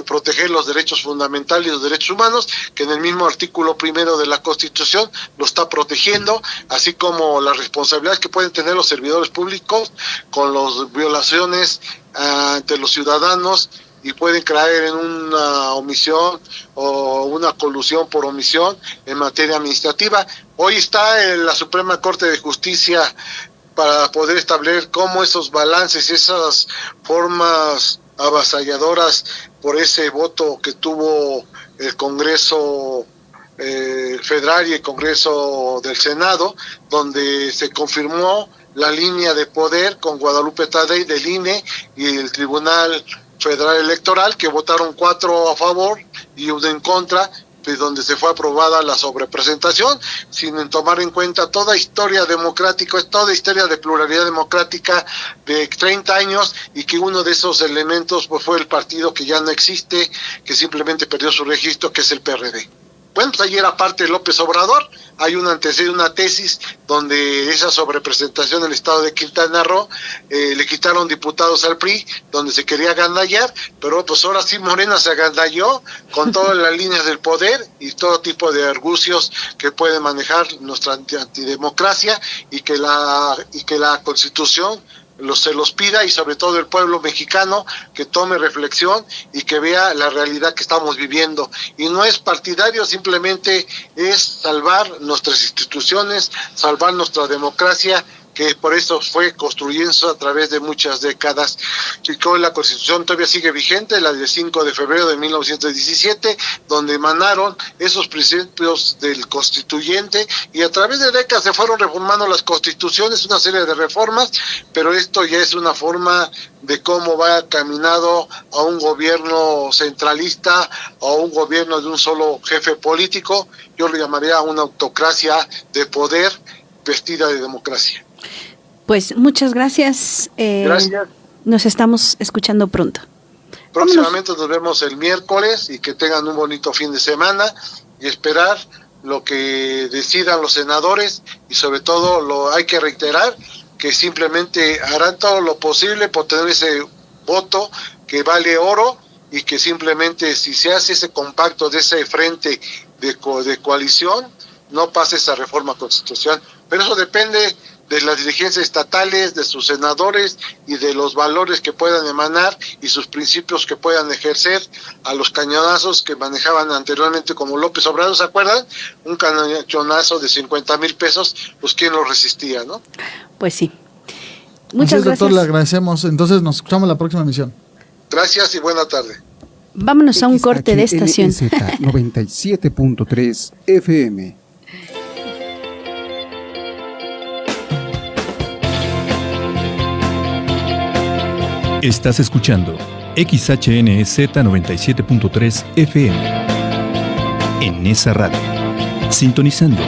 proteger los derechos fundamentales y los derechos humanos, que en el mismo artículo primero de la Constitución lo está protegiendo, así como las responsabilidades que pueden tener los servidores públicos con las violaciones ante los ciudadanos, y pueden caer en una omisión o una colusión por omisión en materia administrativa. Hoy está en la Suprema Corte de Justicia para poder establecer cómo esos balances, esas formas avasalladoras por ese voto que tuvo el Congreso Federal y el Congreso del Senado, donde se confirmó la línea de poder con Guadalupe Tadei del INE y el Tribunal Federal Electoral, que votaron 4 a favor y 1 en contra, de donde se fue aprobada la sobrepresentación, sin tomar en cuenta toda historia democrática, toda historia de pluralidad democrática de 30 años, y que uno de esos elementos pues fue el partido que ya no existe, que simplemente perdió su registro, que es el PRD. Bueno, pues ayer, aparte de López Obrador, hay una tesis donde esa sobrepresentación del estado de Quintana Roo, le quitaron diputados al PRI, donde se quería agandallar, pero pues ahora sí Morena se agandalló con todas las líneas del poder y todo tipo de argucios que puede manejar nuestra antidemocracia, y que la Constitución se los pida, y sobre todo el pueblo mexicano que tome reflexión y que vea la realidad que estamos viviendo. Y no es partidario, simplemente es salvar nuestras instituciones, salvar nuestra democracia, que por eso fue construyéndose a través de muchas décadas, y que hoy la Constitución todavía sigue vigente, la del 5 de febrero de 1917, donde emanaron esos principios del constituyente, y a través de décadas se fueron reformando las constituciones, una serie de reformas, pero esto ya es una forma de cómo va caminado a un gobierno centralista, a un gobierno de un solo jefe político. Yo lo llamaría una autocracia de poder vestida de democracia. Pues muchas gracias. Gracias. Nos estamos escuchando pronto. Próximamente nos vemos el miércoles, y que tengan un bonito fin de semana, y esperar lo que decidan los senadores, y sobre todo hay que reiterar que simplemente harán todo lo posible por tener ese voto que vale oro, y que simplemente si se hace ese compacto de ese frente de coalición, no pase esa reforma constitucional. Pero eso depende de las dirigencias estatales, de sus senadores, y de los valores que puedan emanar y sus principios que puedan ejercer a los cañonazos que manejaban anteriormente, como López Obrador, ¿se acuerdan? Un cañonazo de 50,000 pesos, pues ¿quién lo resistía, no? Pues sí. Muchas Así es, doctor, gracias. le agradecemos. Entonces nos escuchamos la próxima emisión. Gracias y buena tarde. Vámonos a un corte de estación. XHNZ 97.3 FM. Estás escuchando XHNZ 97.3 FM. En esa radio. Sintonizando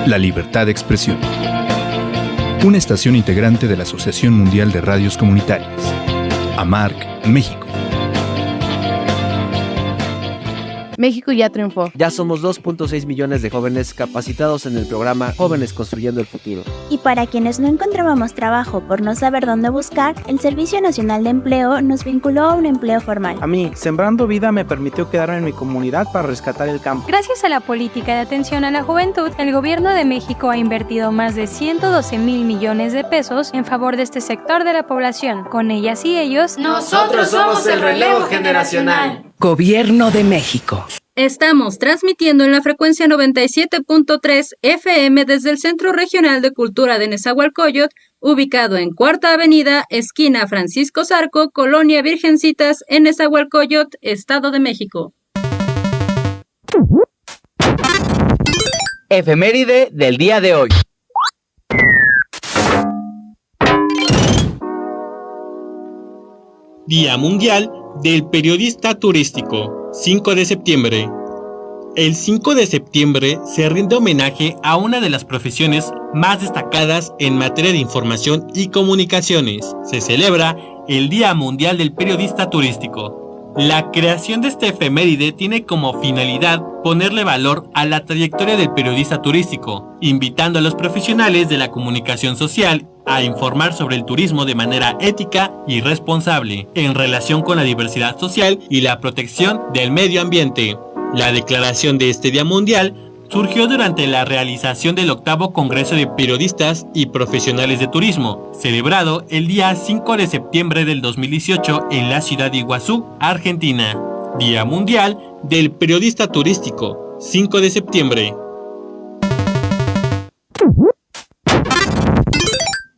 la libertad de expresión. Una estación integrante de la Asociación Mundial de Radios Comunitarias. AMARC, México. México ya triunfó. Ya somos 2.6 millones de jóvenes capacitados en el programa Jóvenes Construyendo el Futuro. Y para quienes no encontrábamos trabajo por no saber dónde buscar, el Servicio Nacional de Empleo nos vinculó a un empleo formal. A mí, Sembrando Vida me permitió quedarme en mi comunidad para rescatar el campo. Gracias a la política de atención a la juventud, el gobierno de México ha invertido más de 112,000 millones de pesos en favor de este sector de la población. Con ellas y ellos, nosotros somos el relevo generacional. Gobierno de México. Estamos transmitiendo en la frecuencia 97.3 FM desde el Centro Regional de Cultura de Nezahualcóyotl, ubicado en Cuarta Avenida, esquina Francisco Zarco, Colonia Virgencitas, en Nezahualcóyotl, Estado de México. Efeméride del día de hoy. Día Mundial del Periodista Turístico, 5 de septiembre. El 5 de septiembre se rinde homenaje a una de las profesiones más destacadas en materia de información y comunicaciones. Se celebra el Día Mundial del Periodista Turístico. La creación de este efeméride tiene como finalidad ponerle valor a la trayectoria del periodista turístico, invitando a los profesionales de la comunicación social a informar sobre el turismo de manera ética y responsable, en relación con la diversidad social y la protección del medio ambiente. La declaración de este Día Mundial surgió durante la realización del 8º Congreso de Periodistas y Profesionales de Turismo, celebrado el día 5 de septiembre del 2018 en la ciudad de Iguazú, Argentina. Día Mundial del Periodista Turístico, 5 de septiembre.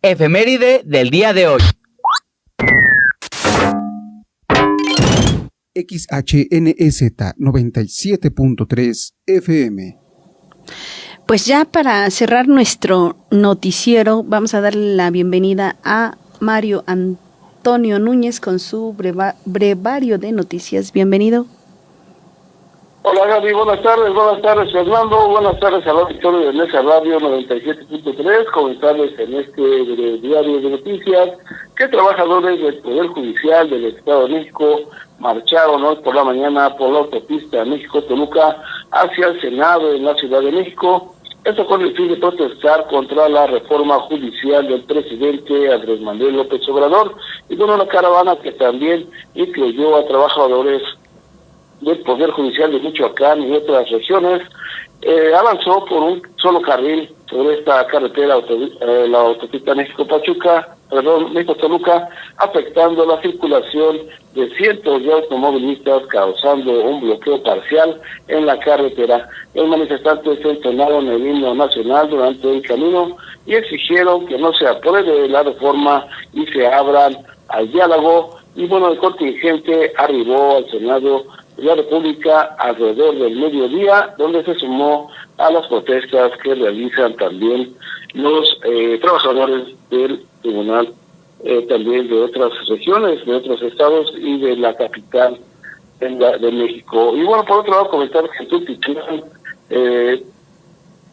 Efeméride del día de hoy. XHNZ 97.3 FM. Pues ya para cerrar nuestro noticiero, vamos a darle la bienvenida a Mario Antonio Núñez con su brevario de noticias. Bienvenido. Hola Gaby, buenas tardes Fernando, buenas tardes al auditorio de Nesa Radio 97.3, comentarles en este diario de noticias que trabajadores del Poder Judicial del Estado de México marcharon hoy por la mañana por la autopista México-Toluca hacia el Senado en la Ciudad de México. Esto con el fin de protestar contra la reforma judicial del presidente Andrés Manuel López Obrador, y con una caravana que también incluyó a trabajadores del Poder Judicial de Michoacán y otras regiones, avanzó por un solo carril sobre esta carretera, la autopista México-Toluca, afectando la circulación de cientos de automovilistas, causando un bloqueo parcial en la carretera. Los manifestantes entonaron el himno nacional durante el camino y exigieron que no se apruebe la reforma y se abran al diálogo. Y bueno, el contingente arribó al Senado de la República alrededor del mediodía, donde se sumó a las protestas que realizan también los trabajadores del tribunal, también de otras regiones, de otros estados y de la capital de México. Y bueno, por otro lado, comentar que en Tultitlán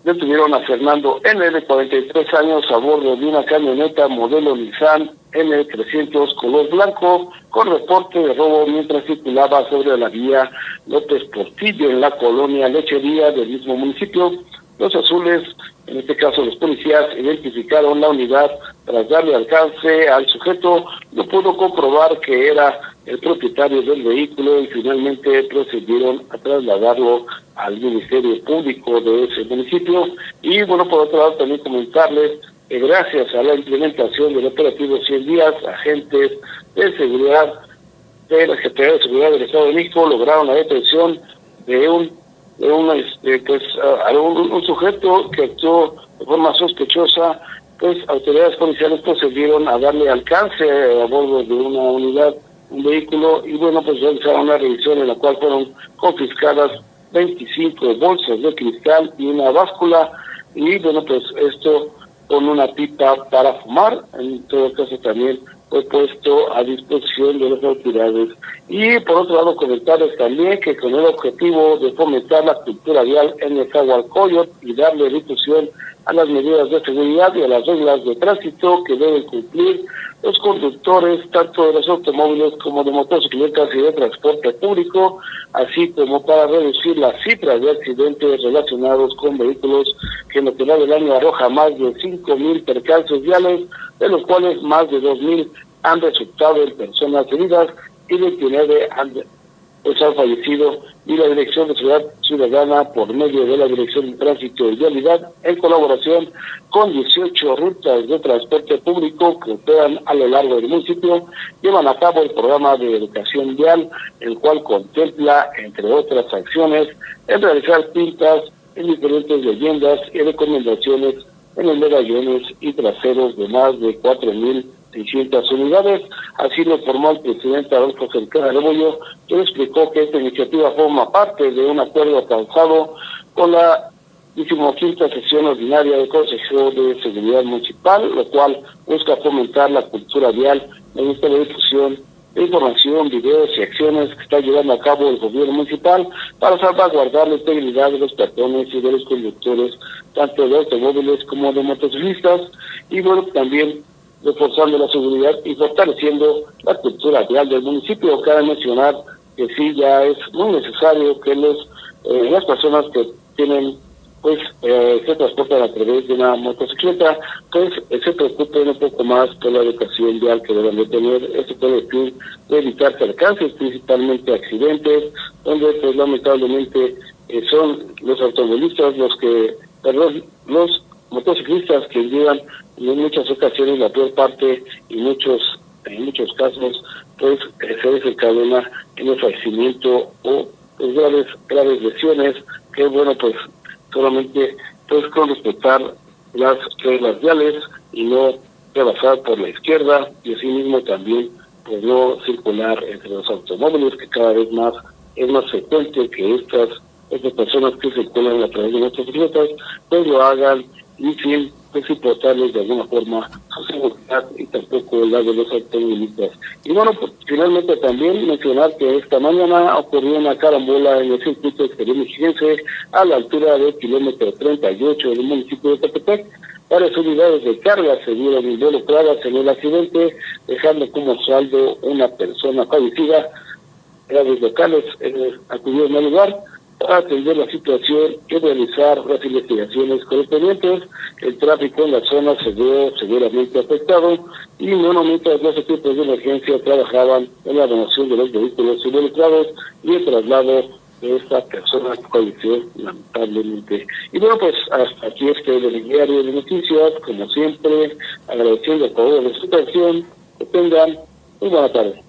detuvieron a Fernando N., de 43 años, a bordo de una camioneta modelo Nissan N300 color blanco, con reporte de robo mientras circulaba sobre la vía López Portillo en la colonia Lechería del mismo municipio. Los azules, en este caso los policías, identificaron la unidad. Tras darle alcance al sujeto, no pudo comprobar que era el propietario del vehículo y finalmente procedieron a trasladarlo al Ministerio Público de ese municipio. Y bueno, por otro lado también comentarles que gracias a la implementación del operativo 100 días, agentes de seguridad de la Secretaría de Seguridad del Estado de México lograron la detención de un sujeto que actuó de forma sospechosa pues autoridades policiales procedieron a darle alcance a bordo de una unidad, un vehículo, y bueno, pues realizaron una revisión en la cual fueron confiscadas 25 bolsas de cristal y una báscula, y bueno, pues esto con una pipa para fumar. En todo caso también fue puesto a disposición de las autoridades. Y por otro lado, comentarles también que con el objetivo de fomentar la cultura vial en Nezahualcóyotl y darle difusión a las medidas de seguridad y a las reglas de tránsito que deben cumplir los conductores, tanto de los automóviles como de motocicletas y de transporte público, así como para reducir las cifras de accidentes relacionados con vehículos, que en lo que va del año arroja más de 5,000 percances viales, de los cuales más de 2,000 han resultado en personas heridas y 29 han fallecido, y la Dirección de Seguridad Ciudadana, por medio de la Dirección de Tránsito y Vialidad, en colaboración con 18 rutas de transporte público que operan a lo largo del municipio, llevan a cabo el programa de educación vial, el cual contempla, entre otras acciones, el realizar pintas en diferentes leyendas y recomendaciones en los medallones y traseros de más de 4,600 unidades. Así lo informó el presidente Adolfo Cercada Rebollo, quien explicó que esta iniciativa forma parte de un acuerdo alcanzado con la 15ª sesión ordinaria del Consejo de Seguridad Municipal, lo cual busca fomentar la cultura vial mediante la difusión de información, videos y acciones que está llevando a cabo el gobierno municipal para salvaguardar la integridad de los peatones y de los conductores, tanto de automóviles como de motociclistas, y bueno, también reforzando la seguridad y fortaleciendo la cultura vial del municipio. Cabe mencionar que sí, ya es muy necesario que las personas que tienen se transportan a través de una motocicleta, pues se preocupen un poco más por la educación vial que deben de tener. Esto con el fin de evitar percances, principalmente accidentes, donde pues lamentablemente son los automovilistas los motociclistas que llevan en muchas ocasiones la peor parte, y en muchos casos pues se desencadena en el fallecimiento o pues, graves lesiones, que bueno, pues solamente pues con respetar las reglas viales y no rebasar por la izquierda, y asimismo también pues no circular entre los automóviles, que cada vez más es más frecuente que estas personas que circulan a través de nuestras bicicletas pues lo hagan y sin pues importarles de alguna forma su seguridad y tampoco la de los automovilistas. Y bueno, pues finalmente también mencionar que esta mañana ocurrió una carambola en el circuito exterior mexiquense a la altura del kilómetro 38 del municipio de Ecatepec. Varias unidades de carga se vieron involucradas en el accidente, dejando como saldo una persona fallecida. Graves locales acudieron al lugar para atender la situación y realizar las investigaciones correspondientes. El tráfico en la zona se vio severamente afectado, y bueno, mientras los equipos de emergencia trabajaban en la donación de los vehículos involucrados y el traslado de esta persona que falleció lamentablemente. Y bueno, pues hasta aquí el diario de noticias, como siempre, agradeciendo a todos de su atención. Que tengan muy buena tarde.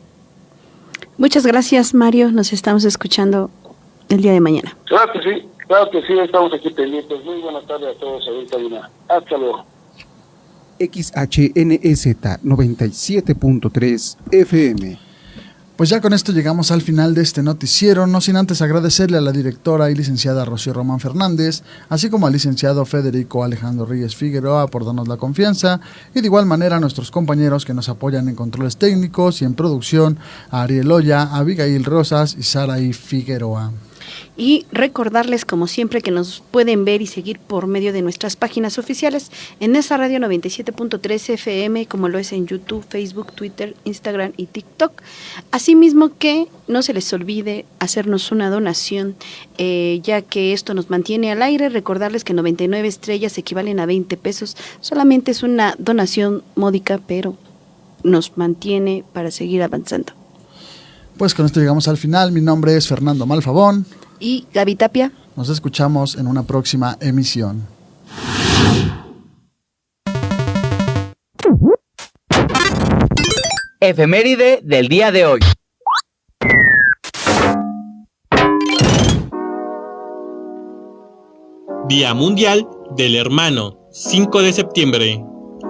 Muchas gracias, Mario. Nos estamos escuchando el día de mañana. Claro que sí, estamos aquí pendientes. Muy buenas tardes a todos, ahorita Lina. Hasta luego. XHNEZ 97.3 FM. Pues ya con esto llegamos al final de este noticiero, no sin antes agradecerle a la directora y licenciada Rocío Román Fernández, así como al licenciado Federico Alejandro Reyes Figueroa por darnos la confianza, y de igual manera a nuestros compañeros que nos apoyan en controles técnicos y en producción, a Ariel Oya, a Abigail Rosas y Saraí Figueroa. Y recordarles, como siempre, que nos pueden ver y seguir por medio de nuestras páginas oficiales en esa radio 97.3 FM, como lo es en YouTube, Facebook, Twitter, Instagram y TikTok. Asimismo, que no se les olvide hacernos una donación, ya que esto nos mantiene al aire. Recordarles que 99 estrellas equivalen a 20 pesos. Solamente es una donación módica, pero nos mantiene para seguir avanzando. Pues con esto llegamos al final. Mi nombre es Fernando Malfabón. Y Gaby Tapia. Nos escuchamos en una próxima emisión. Efeméride del día de hoy. Día Mundial del Hermano, 5 de septiembre.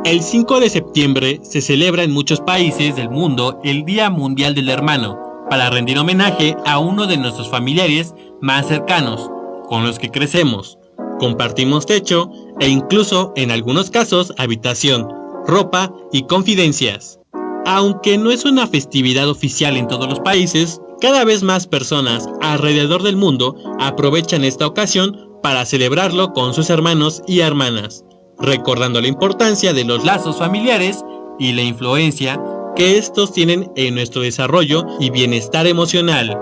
El 5 de septiembre se celebra en muchos países del mundo el Día Mundial del Hermano, para rendir homenaje a uno de nuestros familiares más cercanos, con los que crecemos, compartimos techo e incluso, en algunos casos, habitación, ropa y confidencias. Aunque no es una festividad oficial en todos los países, cada vez más personas alrededor del mundo aprovechan esta ocasión para celebrarlo con sus hermanos y hermanas, recordando la importancia de los lazos familiares y la influencia que estos tienen en nuestro desarrollo y bienestar emocional.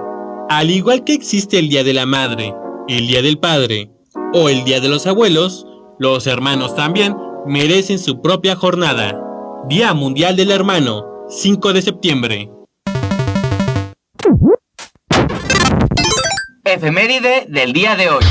Al igual que existe el Día de la Madre, el Día del Padre o el Día de los Abuelos, los hermanos también merecen su propia jornada. Día Mundial del Hermano, 5 de septiembre. Efeméride del día de hoy.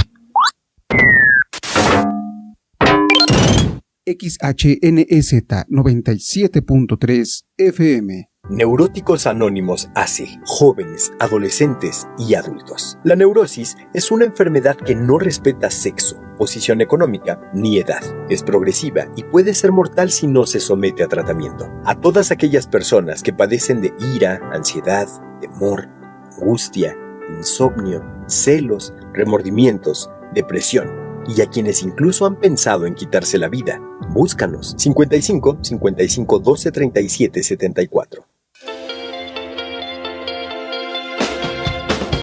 XHNEZ 97.3 FM. Neuróticos Anónimos hace jóvenes, adolescentes y adultos. La neurosis es una enfermedad que no respeta sexo, posición económica ni edad. Es progresiva y puede ser mortal si no se somete a tratamiento. A todas aquellas personas que padecen de ira, ansiedad, temor, angustia, insomnio, celos, remordimientos, depresión, y a quienes incluso han pensado en quitarse la vida, búscanos 55 55 12 37 74.